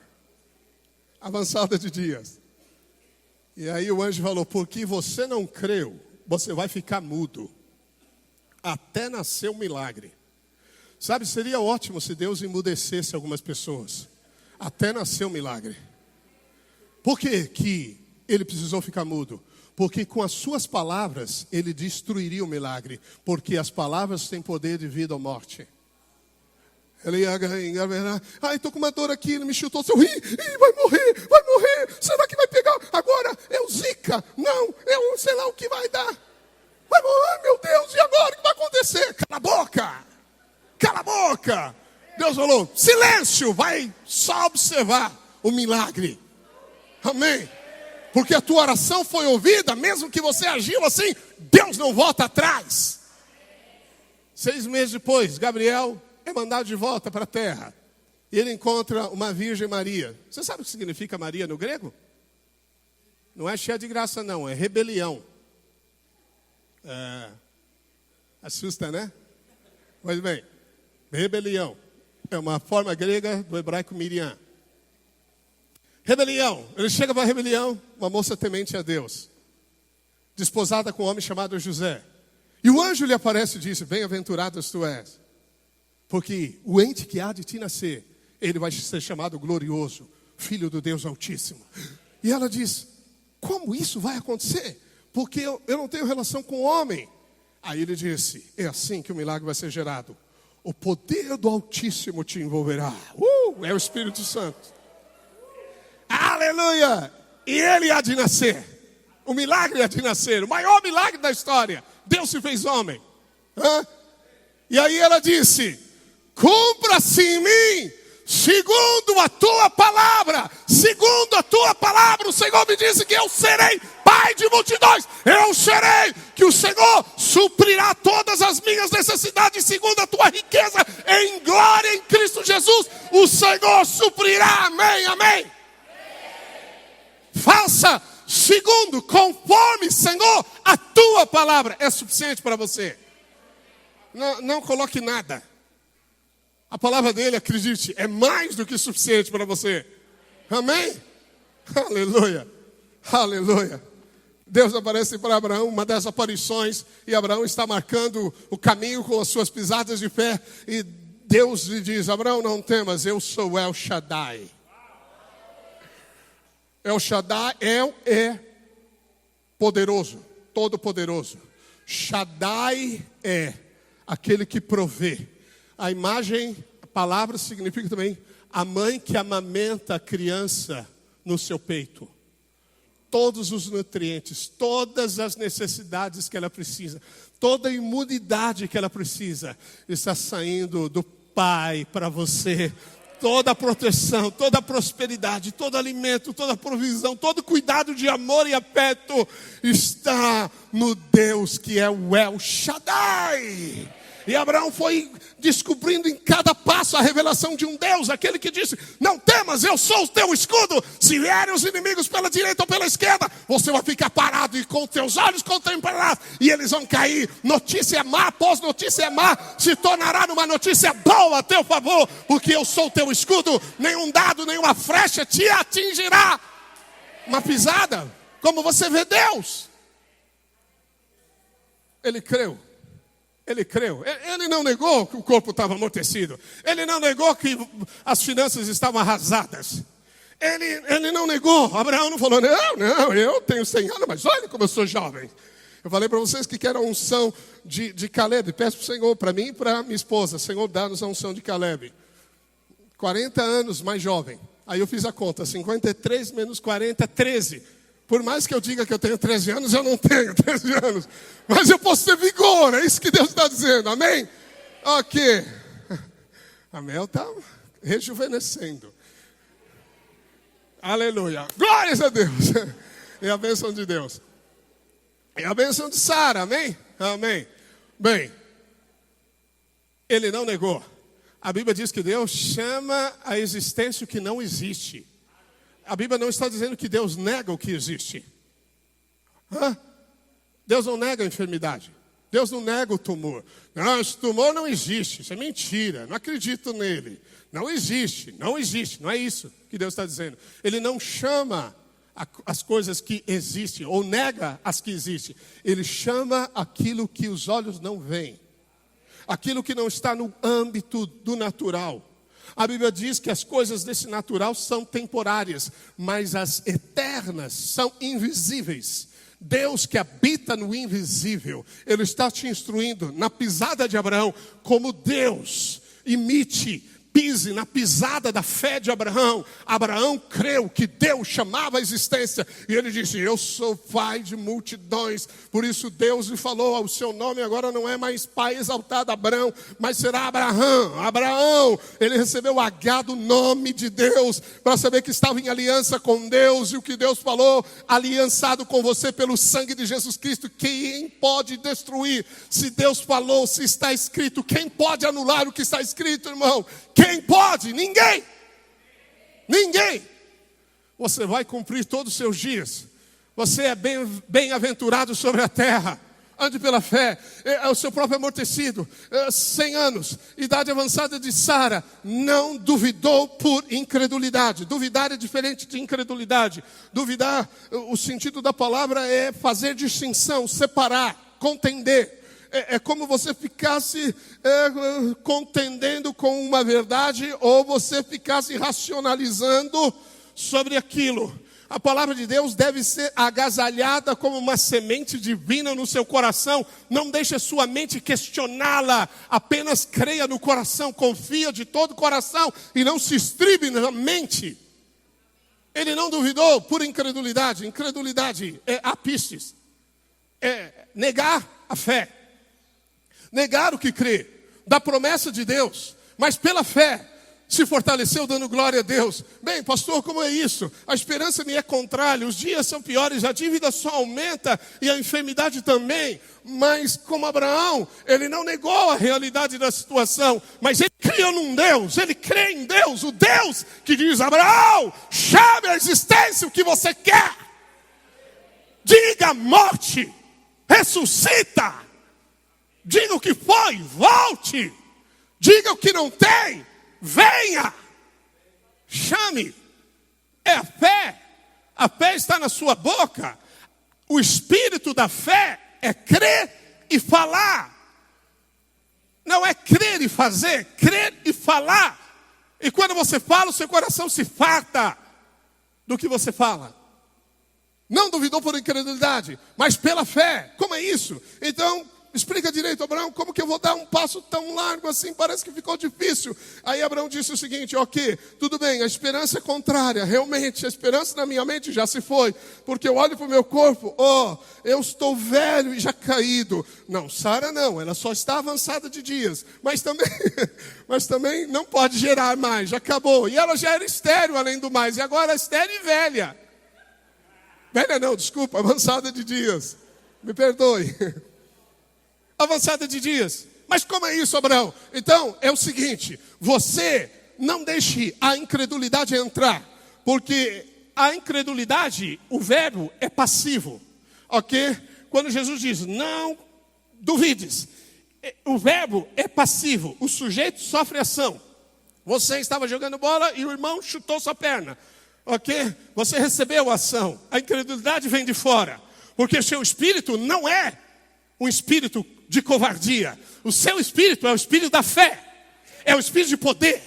Avançada de dias. E aí o anjo falou: porque você não creu, você vai ficar mudo até nascer um milagre. Sabe, seria ótimo se Deus emudecesse algumas pessoas até nascer um milagre. Por que ele precisou ficar mudo? Porque com as suas palavras ele destruiria o milagre. Porque as palavras têm poder de vida ou morte. Ele ia engaverar: ai, estou com uma dor aqui, ele me chutou, seu rim, vai morrer, será que vai pegar? Agora é o Zika, não, eu sei lá o que vai dar. Vai morrer, meu Deus, e agora o que vai acontecer? Cala a boca. Deus falou: silêncio, vai só observar o milagre. Amém. Porque a tua oração foi ouvida, mesmo que você agiu assim, Deus não volta atrás. 6 meses depois, Gabriel é mandado de volta para a terra. E ele encontra uma Virgem Maria. Você sabe o que significa Maria no grego? Não é cheia de graça não, é rebelião. Assusta, né? Pois bem, rebelião é uma forma grega do hebraico Miriam. Rebelião, ele chega para a rebelião, uma moça temente a Deus, desposada com um homem chamado José. E o anjo lhe aparece e disse: bem-aventuradas tu és, porque o ente que há de ti nascer, ele vai ser chamado glorioso, filho do Deus Altíssimo. E ela diz: como isso vai acontecer? Porque eu não tenho relação com o homem. Aí ele disse: é assim que o milagre vai ser gerado. O poder do Altíssimo te envolverá. É o Espírito Santo. Aleluia! E ele há de nascer. O milagre há de nascer. O maior milagre da história. Deus se fez homem. E aí ela disse: cumpra-se em mim segundo a tua palavra. Segundo a tua palavra, o Senhor me disse que eu serei pai de multidões. Eu serei, que o Senhor suprirá todas as minhas necessidades segundo a tua riqueza em glória em Cristo Jesus. O Senhor suprirá. Amém, amém. Faça segundo, conforme, Senhor, a tua palavra. É suficiente para você. Não coloque nada. A palavra dele, acredite, é mais do que suficiente para você. Amém? Aleluia. Aleluia. Deus aparece para Abraão, uma das aparições, e Abraão está marcando o caminho com as suas pisadas de pé. E Deus lhe diz: Abraão, não temas, eu sou El Shaddai. El Shaddai é poderoso, todo poderoso. Shaddai é aquele que provê. A imagem, a palavra significa também a mãe que amamenta a criança no seu peito. Todos os nutrientes, todas as necessidades que ela precisa, toda a imunidade que ela precisa, está saindo do Pai para você. Toda a proteção, toda a prosperidade, todo alimento, toda a provisão, todo cuidado de amor e afeto está no Deus que é o El Shaddai. E Abraão foi descobrindo em cada passo a revelação de um Deus, aquele que disse: não temas, eu sou o teu escudo. Se vierem os inimigos pela direita ou pela esquerda, você vai ficar parado e com teus olhos contemplarás, e eles vão cair. Notícia má após notícia má se tornará numa notícia boa a teu favor, porque eu sou o teu escudo. Nenhum dado, nenhuma flecha te atingirá. Uma pisada, como você vê Deus. Ele creu. Ele creu, ele não negou que o corpo estava amortecido, ele não negou que as finanças estavam arrasadas, ele não negou. Abraão não falou: não, eu tenho 100 anos, mas olha como eu sou jovem. Eu falei para vocês que quero a unção de Caleb, peço para o Senhor, para mim e para minha esposa: Senhor, dá-nos a unção de Caleb. 40 anos mais jovem, aí eu fiz a conta, 53 menos 40, 13. Por mais que eu diga que eu tenho 13 anos, eu não tenho 13 anos. Mas eu posso ter vigor, é isso que Deus está dizendo, amém? Ok. A Mel está rejuvenescendo. Aleluia. Glórias a Deus. É a bênção de Deus. É a bênção de Sara, amém? Amém. Bem, ele não negou. A Bíblia diz que Deus chama a existência o que não existe. A Bíblia não está dizendo que Deus nega o que existe. Deus não nega a enfermidade. Deus não nega o tumor. Não, esse tumor não existe. Isso é mentira. Não acredito nele. Não existe. Não existe. Não é isso que Deus está dizendo. Ele não chama as coisas que existem ou nega as que existem. Ele chama aquilo que os olhos não veem. Aquilo que não está no âmbito do natural. A Bíblia diz que as coisas desse natural são temporárias, mas as eternas são invisíveis. Deus que habita no invisível, Ele está te instruindo na pisada de Abraão, como Deus. Imite, pise na pisada da fé de Abraão. Abraão creu que Deus chamava a existência, e ele disse: eu sou pai de multidões. Por isso Deus lhe falou: o seu nome agora não é mais pai exaltado Abraão, mas será Abraão. Abraão, ele recebeu o H do nome de Deus, para saber que estava em aliança com Deus, e o que Deus falou: aliançado com você pelo sangue de Jesus Cristo. Quem pode destruir? Se Deus falou, se está escrito, quem pode anular o que está escrito, irmão? Quem pode? Ninguém. Ninguém. Você vai cumprir todos os seus dias. Você é bem-aventurado sobre a terra. Ande pela fé. É o seu próprio amortecido. 100 anos. Idade avançada de Sara. Não duvidou por incredulidade. Duvidar é diferente de incredulidade. Duvidar, o sentido da palavra é fazer distinção, separar, contender. É como você ficasse contendendo com uma verdade, ou você ficasse racionalizando sobre aquilo. A palavra de Deus deve ser agasalhada como uma semente divina no seu coração. Não deixe a sua mente questioná-la. Apenas creia no coração, confia de todo o coração e não se estribe na mente. Ele não duvidou por incredulidade. Incredulidade é apistes. É negar a fé. Negar o que crê, da promessa de Deus, mas pela fé se fortaleceu dando glória a Deus. Bem, pastor, como é isso? A esperança me é contrária, os dias são piores, a dívida só aumenta e a enfermidade também. Mas como Abraão, ele não negou a realidade da situação, mas ele criou num Deus, ele crê em Deus, o Deus que diz: Abraão, chame a existência o que você quer. Diga morte, ressuscita. Diga o que foi, volte. Diga o que não tem, venha. Chame. É a fé. A fé está na sua boca. O espírito da fé é crer e falar. Não é crer e fazer, crer e falar. E quando você fala, o seu coração se farta do que você fala. Não duvidou por incredulidade, mas pela fé. Como é isso? Então, explica direito, Abraão, como que eu vou dar um passo tão largo assim? Parece que ficou difícil. Aí Abraão disse o seguinte, ok, tudo bem, a esperança é contrária. Realmente, a esperança na minha mente já se foi. Porque eu olho para o meu corpo, eu estou velho e já caído. Não, Sara não, ela só está avançada de dias. Mas também não pode gerar mais, já acabou. E ela já era estéril além do mais, e agora é estéril e velha. Velha não, desculpa, avançada de dias. Me perdoe. Avançada de dias. Mas como é isso, Abraão? Então, é o seguinte, você não deixe a incredulidade entrar, porque a incredulidade, o verbo é passivo, ok? Quando Jesus diz, não duvides, o verbo é passivo, o sujeito sofre ação. Você estava jogando bola e o irmão chutou sua perna, ok? Você recebeu a ação, a incredulidade vem de fora, porque o seu espírito não é um espírito de covardia. O seu espírito é o espírito da fé. É o espírito de poder.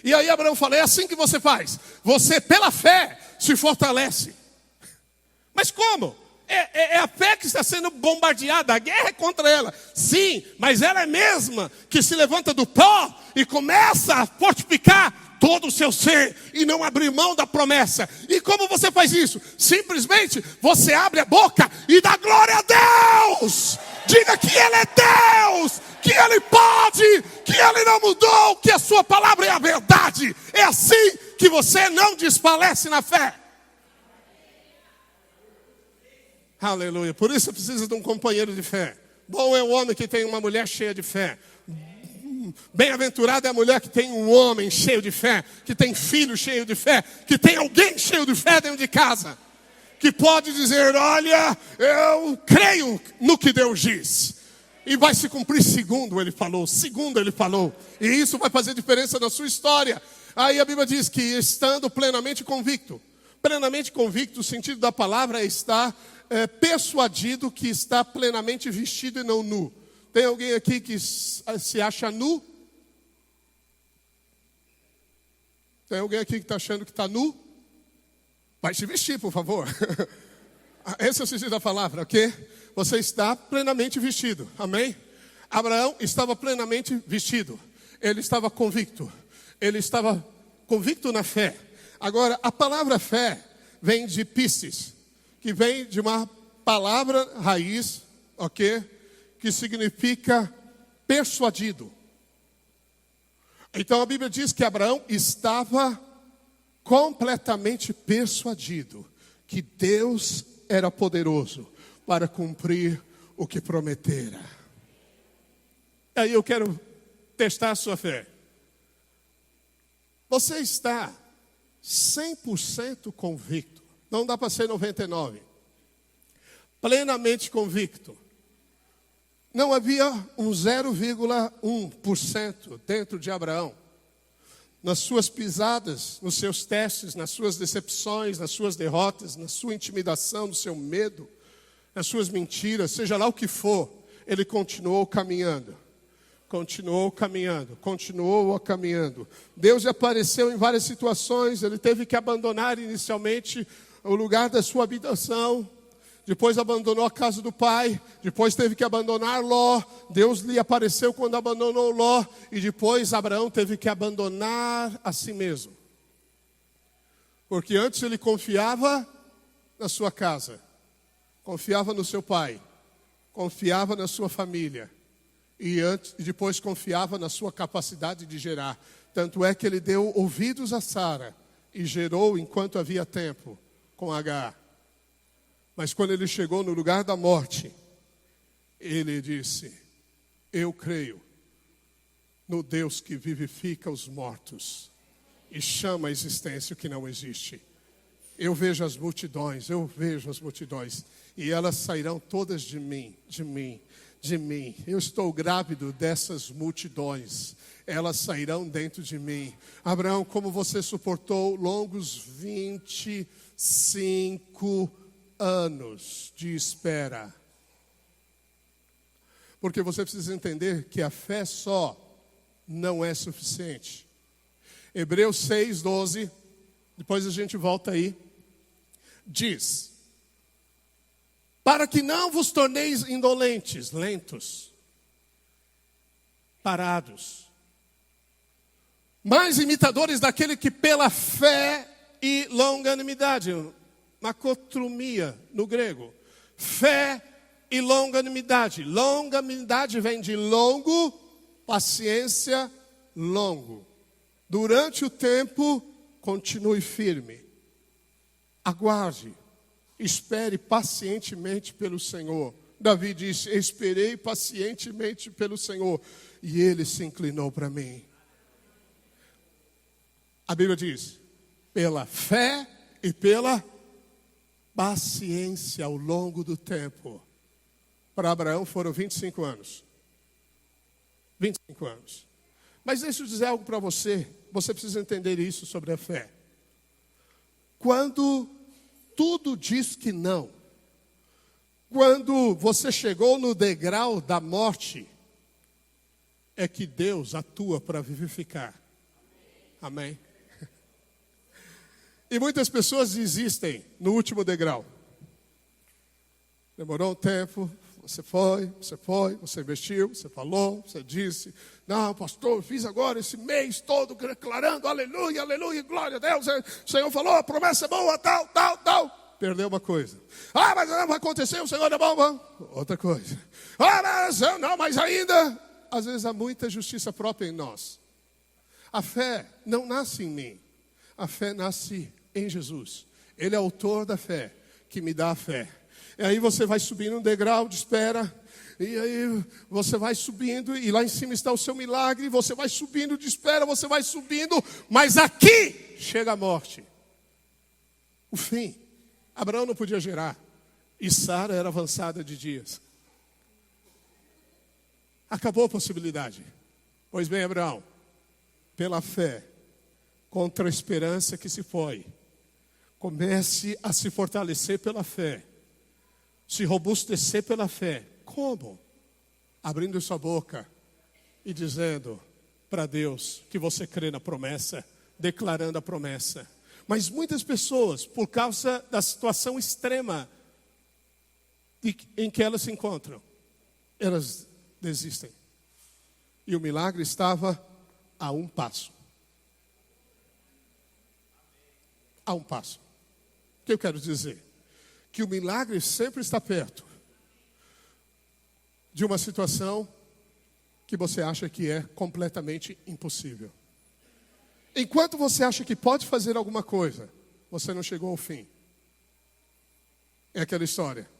E aí Abraão fala, é assim que você faz. Você, pela fé, se fortalece. Mas como? É a fé que está sendo bombardeada. A guerra é contra ela. Sim, mas ela é mesma que se levanta do pó e começa a fortificar todo o seu ser e não abrir mão da promessa. E como você faz isso? Simplesmente você abre a boca e dá glória a Deus. Diga que Ele é Deus, que Ele pode, que Ele não mudou, que a sua palavra é a verdade. É assim que você não desfalece na fé. Aleluia. Por isso precisa de um companheiro de fé. Bom é o homem que tem uma mulher cheia de fé. Bem-aventurada é a mulher que tem um homem cheio de fé, que tem filho cheio de fé, que tem alguém cheio de fé dentro de casa, que pode dizer, olha, eu creio no que Deus diz. E vai se cumprir segundo ele falou. E isso vai fazer diferença na sua história. Aí a Bíblia diz que estando plenamente convicto. Plenamente convicto, o sentido da palavra é estar persuadido que está plenamente vestido e não nu. Tem alguém aqui que se acha nu? Tem alguém aqui que está achando que está nu? Vai se vestir, por favor. Esse é o sentido da palavra, ok? Você está plenamente vestido, amém? Abraão estava plenamente vestido. Ele estava convicto. Ele estava convicto na fé. Agora, a palavra fé vem de pistis, que vem de uma palavra raiz, ok? Que significa persuadido. Então a Bíblia diz que Abraão estava completamente persuadido que Deus era poderoso para cumprir o que prometera. Aí eu quero testar a sua fé. Você está 100% convicto. Não dá para ser 99%. Plenamente convicto. Não havia um 0,1% dentro de Abraão. Nas suas pisadas, nos seus testes, nas suas decepções, nas suas derrotas, na sua intimidação, no seu medo, nas suas mentiras, seja lá o que for, ele continuou caminhando. Continuou caminhando. Deus lhe apareceu em várias situações, ele teve que abandonar inicialmente o lugar da sua habitação. Depois abandonou a casa do pai, depois teve que abandonar Ló. Deus lhe apareceu quando abandonou Ló. E depois Abraão teve que abandonar a si mesmo. Porque antes ele confiava na sua casa, confiava no seu pai, confiava na sua família. E depois confiava na sua capacidade de gerar. Tanto é que ele deu ouvidos a Sara e gerou enquanto havia tempo com Agar. Mas quando ele chegou no lugar da morte, ele disse, eu creio no Deus que vivifica os mortos e chama a existência o que não existe. Eu vejo as multidões, e elas sairão todas de mim. Eu estou grávido dessas multidões, elas sairão dentro de mim. Abraão, como você suportou longos 25 anos de espera. Porque você precisa entender que a fé só não é suficiente. Hebreus 6:12, depois a gente volta aí, diz: para que não vos torneis indolentes, lentos, parados. Mais imitadores daquele que pela fé e longanimidade, macotromia no grego, fé e longanimidade. Longanimidade vem de longo, paciência, longo. Durante o tempo, continue firme. Aguarde, espere pacientemente pelo Senhor. Davi disse, esperei pacientemente pelo Senhor, e Ele se inclinou para mim. A Bíblia diz, pela fé e pela paciência ao longo do tempo. Para Abraão foram 25 anos. 25 anos. Mas deixa eu dizer algo para você. Você precisa entender isso sobre a fé. Quando tudo diz que não, quando você chegou no degrau da morte, é que Deus atua para vivificar. Amém? E muitas pessoas desistem no último degrau. Demorou um tempo, você você investiu, você falou, você disse, não, pastor, eu fiz agora esse mês todo declarando, aleluia, aleluia, glória a Deus, o Senhor falou, a promessa é boa, tal. Perdeu uma coisa. Ah, mas não vai acontecer, o Senhor é bom. Outra coisa. Ah, mas não, mas ainda. Às vezes há muita justiça própria em nós. A fé não nasce em mim. A fé nasce em Jesus. Ele é autor da fé, que me dá a fé. E aí você vai subindo um degrau de espera. E aí você vai subindo, e lá em cima está o seu milagre. Você vai subindo de espera, você vai subindo. Mas aqui chega a morte. O fim. Abraão não podia gerar. E Sara era avançada de dias. Acabou a possibilidade. Pois bem, Abraão, pela fé, contra a esperança que se foi, comece a se fortalecer pela fé. Se robustecer pela fé. Como? Abrindo sua boca e dizendo para Deus que você crê na promessa, declarando a promessa. Mas muitas pessoas, por causa da situação extrema em que elas se encontram, elas desistem. E o milagre estava a um passo. A um passo. O que eu quero dizer? Que o milagre sempre está perto de uma situação que você acha que é completamente impossível. Enquanto você acha que pode fazer alguma coisa, você não chegou ao fim. É aquela história.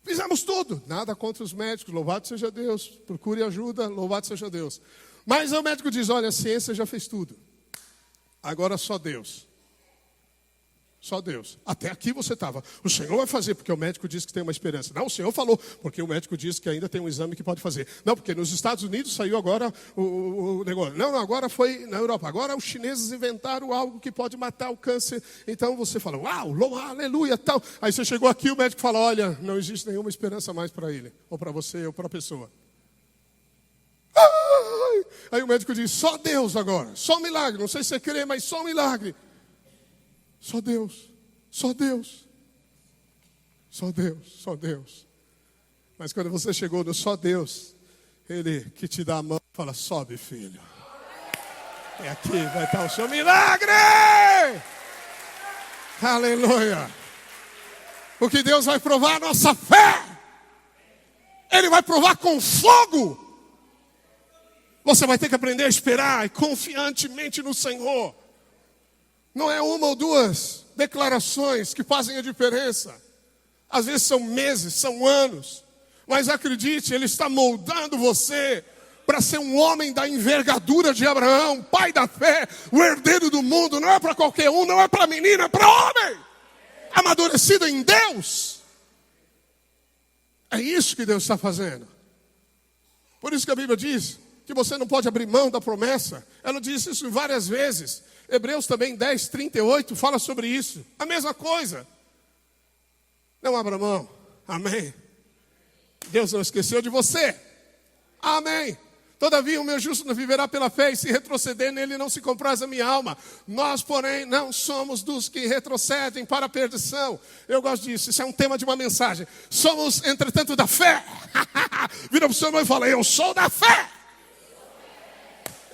Fizemos tudo. Nada contra os médicos, louvado seja Deus. Procure ajuda, louvado seja Deus. Mas o médico diz, olha, a ciência já fez tudo. Agora só Deus. Só Deus. Até aqui você estava. O Senhor vai fazer, porque o médico disse que tem uma esperança. Não, o Senhor falou, porque o médico disse que ainda tem um exame que pode fazer. Não, porque nos Estados Unidos saiu agora o negócio. Não, agora foi na Europa. Agora os chineses inventaram algo que pode matar o câncer. Então você fala, uau, aleluia, tal. Aí você chegou aqui, o médico fala, olha, não existe nenhuma esperança mais para ele. Ou para você, ou para a pessoa. Aí o médico diz, só Deus agora. Só milagre. Não sei se você crê, mas só milagre. Só Deus, só Deus, só Deus, só Deus. Mas quando você chegou no só Deus, Ele que te dá a mão fala, sobe filho. E aqui vai estar o seu milagre. Aleluia. Porque Deus vai provar a nossa fé. Ele vai provar com fogo. Você vai ter que aprender a esperar confiantemente no Senhor. Não é uma ou duas declarações que fazem a diferença. Às vezes são meses, são anos. Mas acredite, Ele está moldando você para ser um homem da envergadura de Abraão, pai da fé, o herdeiro do mundo. Não é para qualquer um, não é para menina, é para homem. Amadurecido em Deus. É isso que Deus está fazendo. Por isso que a Bíblia diz que você não pode abrir mão da promessa. Ela diz isso várias vezes. Hebreus também 10:38 fala sobre isso. A mesma coisa. Não abra mão. Amém. Deus não esqueceu de você. Amém. Todavia o meu justo não viverá pela fé, e se retroceder nele não se compraz a minha alma. Nós, porém, não somos dos que retrocedem para a perdição. Eu gosto disso, isso é um tema de uma mensagem. Somos, entretanto, da fé. Vira para o seu irmão e fala, eu sou da fé.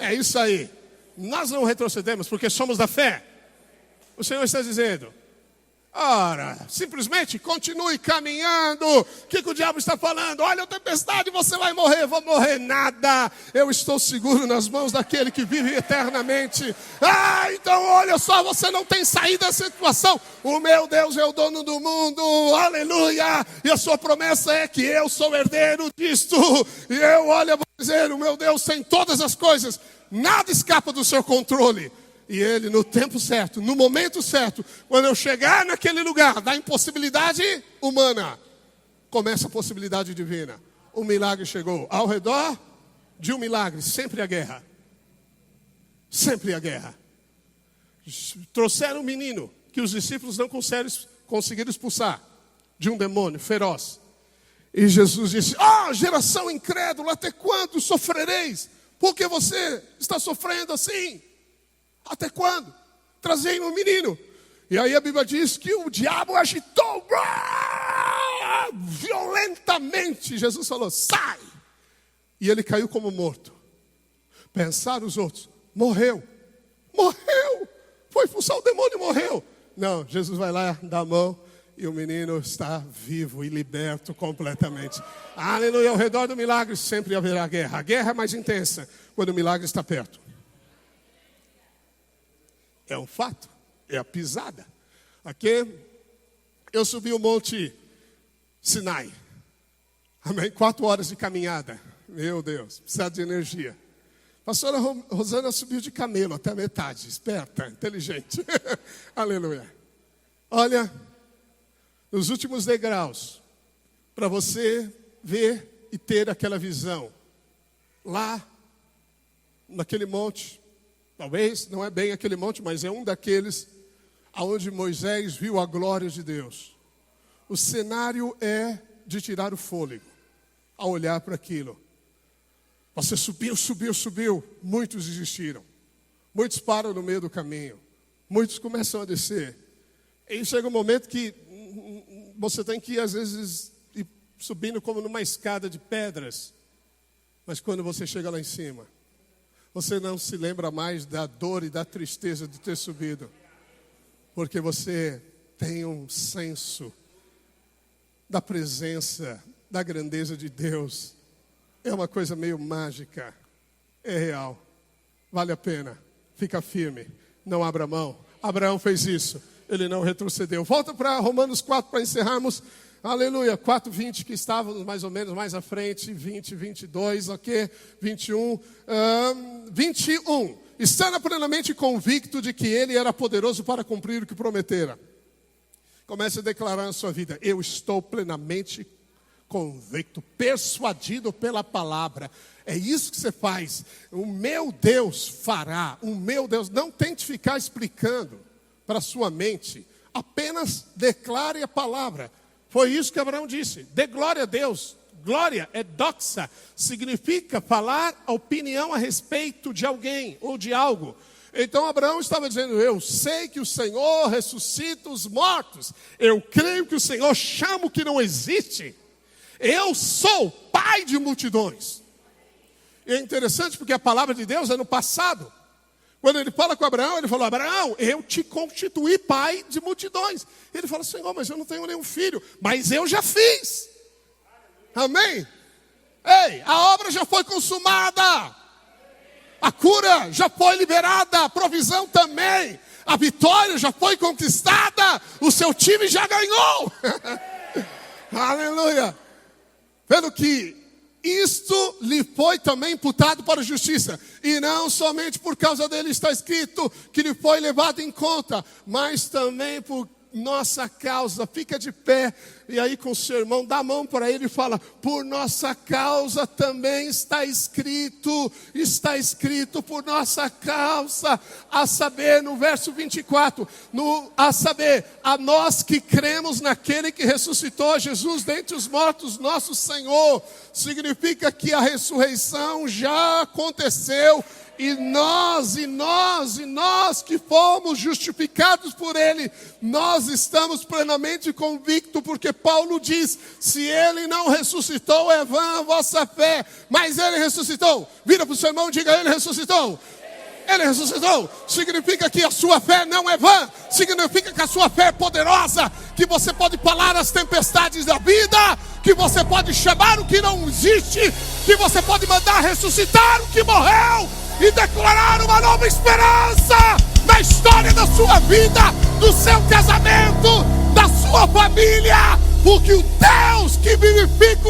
É isso aí. Nós não retrocedemos porque somos da fé. O Senhor está dizendo, ora, simplesmente continue caminhando. O que o diabo está falando? Olha a tempestade, você vai morrer. Vou morrer nada. Eu estou seguro nas mãos daquele que vive eternamente. Então olha só, você não tem saída da situação. O meu Deus é o dono do mundo. Aleluia. E a sua promessa é que eu sou herdeiro disto. E eu, olha, vou dizer, o meu Deus tem todas as coisas. Nada escapa do seu controle. E Ele, no tempo certo, no momento certo, quando eu chegar naquele lugar da impossibilidade humana, começa a possibilidade divina. O milagre chegou. Ao redor de um milagre, sempre a guerra. Sempre a guerra. Trouxeram um menino que os discípulos não conseguiram expulsar de um demônio feroz. E Jesus disse, geração incrédula, até quando sofrereis? Por que você está sofrendo assim? Até quando? Trazei um menino. E aí a Bíblia diz que o diabo agitou violentamente. Jesus falou, sai. E ele caiu como morto. Pensaram os outros, morreu. Foi expulsar o demônio e morreu. Não, Jesus vai lá, dá a mão. E o menino está vivo e liberto completamente. Aleluia, ao redor do milagre sempre haverá guerra. A guerra é mais intensa quando o milagre está perto. É um fato, é a pisada. Aqui, eu subi o monte Sinai. Amém? 4 horas de caminhada. Meu Deus, precisa de energia. Pastora Rosana subiu de camelo até a metade. Esperta, inteligente. Aleluia. Olha, nos últimos degraus, para você ver e ter aquela visão. Lá, naquele monte. Talvez não é bem aquele monte, mas é um daqueles aonde Moisés viu a glória de Deus. O cenário é de tirar o fôlego ao olhar para aquilo. Você subiu. Muitos desistiram. Muitos param no meio do caminho. Muitos começam a descer. E chega um momento que você tem que, às vezes, ir subindo como numa escada de pedras. Mas quando você chega lá em cima, você não se lembra mais da dor e da tristeza de ter subido. Porque você tem um senso da presença, da grandeza de Deus. É uma coisa meio mágica. É real. Vale a pena. Fica firme. Não abra mão. Abraão fez isso. Ele não retrocedeu. Volta para Romanos 4 para encerrarmos. Aleluia, 4:20 que estávamos mais ou menos mais à frente, 20, 22, ok, 21, 21. Estando plenamente convicto de que Ele era poderoso para cumprir o que prometera. Comece a declarar na sua vida, eu estou plenamente convicto, persuadido pela palavra. É isso que você faz. O meu Deus fará, o meu Deus. Não tente ficar explicando para a sua mente, apenas declare a palavra. Foi isso que Abraão disse. Dê glória a Deus. Glória é doxa. Significa falar a opinião a respeito de alguém ou de algo. Então Abraão estava dizendo, eu sei que o Senhor ressuscita os mortos. Eu creio que o Senhor chama o que não existe. Eu sou pai de multidões. E é interessante porque a palavra de Deus é no passado. Quando ele fala com Abraão, ele falou, Abraão, eu te constituí pai de multidões. Ele fala, Senhor, mas eu não tenho nenhum filho. Mas eu já fiz. Amém? Ei, a obra já foi consumada. A cura já foi liberada. A provisão também. A vitória já foi conquistada. O seu time já ganhou. Aleluia. Vendo que isto lhe foi também imputado para a justiça. E não somente por causa dele está escrito que lhe foi levado em conta, mas também por nossa causa. Fica de pé e aí com o seu irmão, dá a mão para ele e fala, por nossa causa também está escrito por nossa causa, a saber, no verso 24, a saber, a nós que cremos naquele que ressuscitou Jesus dentre os mortos, nosso Senhor. Significa que a ressurreição já aconteceu E nós que fomos justificados por Ele, nós estamos plenamente convictos, porque Paulo diz, se Ele não ressuscitou, é vã a vossa fé. Mas Ele ressuscitou. Vira para o seu irmão e diga, Ele ressuscitou. Ele ressuscitou. Significa que a sua fé não é vã. Significa que a sua fé é poderosa. Que você pode falar as tempestades da vida. Que você pode chamar o que não existe. Que você pode mandar ressuscitar o que morreu. E declarar uma nova esperança na história da sua vida, do seu casamento, da sua família. Porque o Deus que vivifica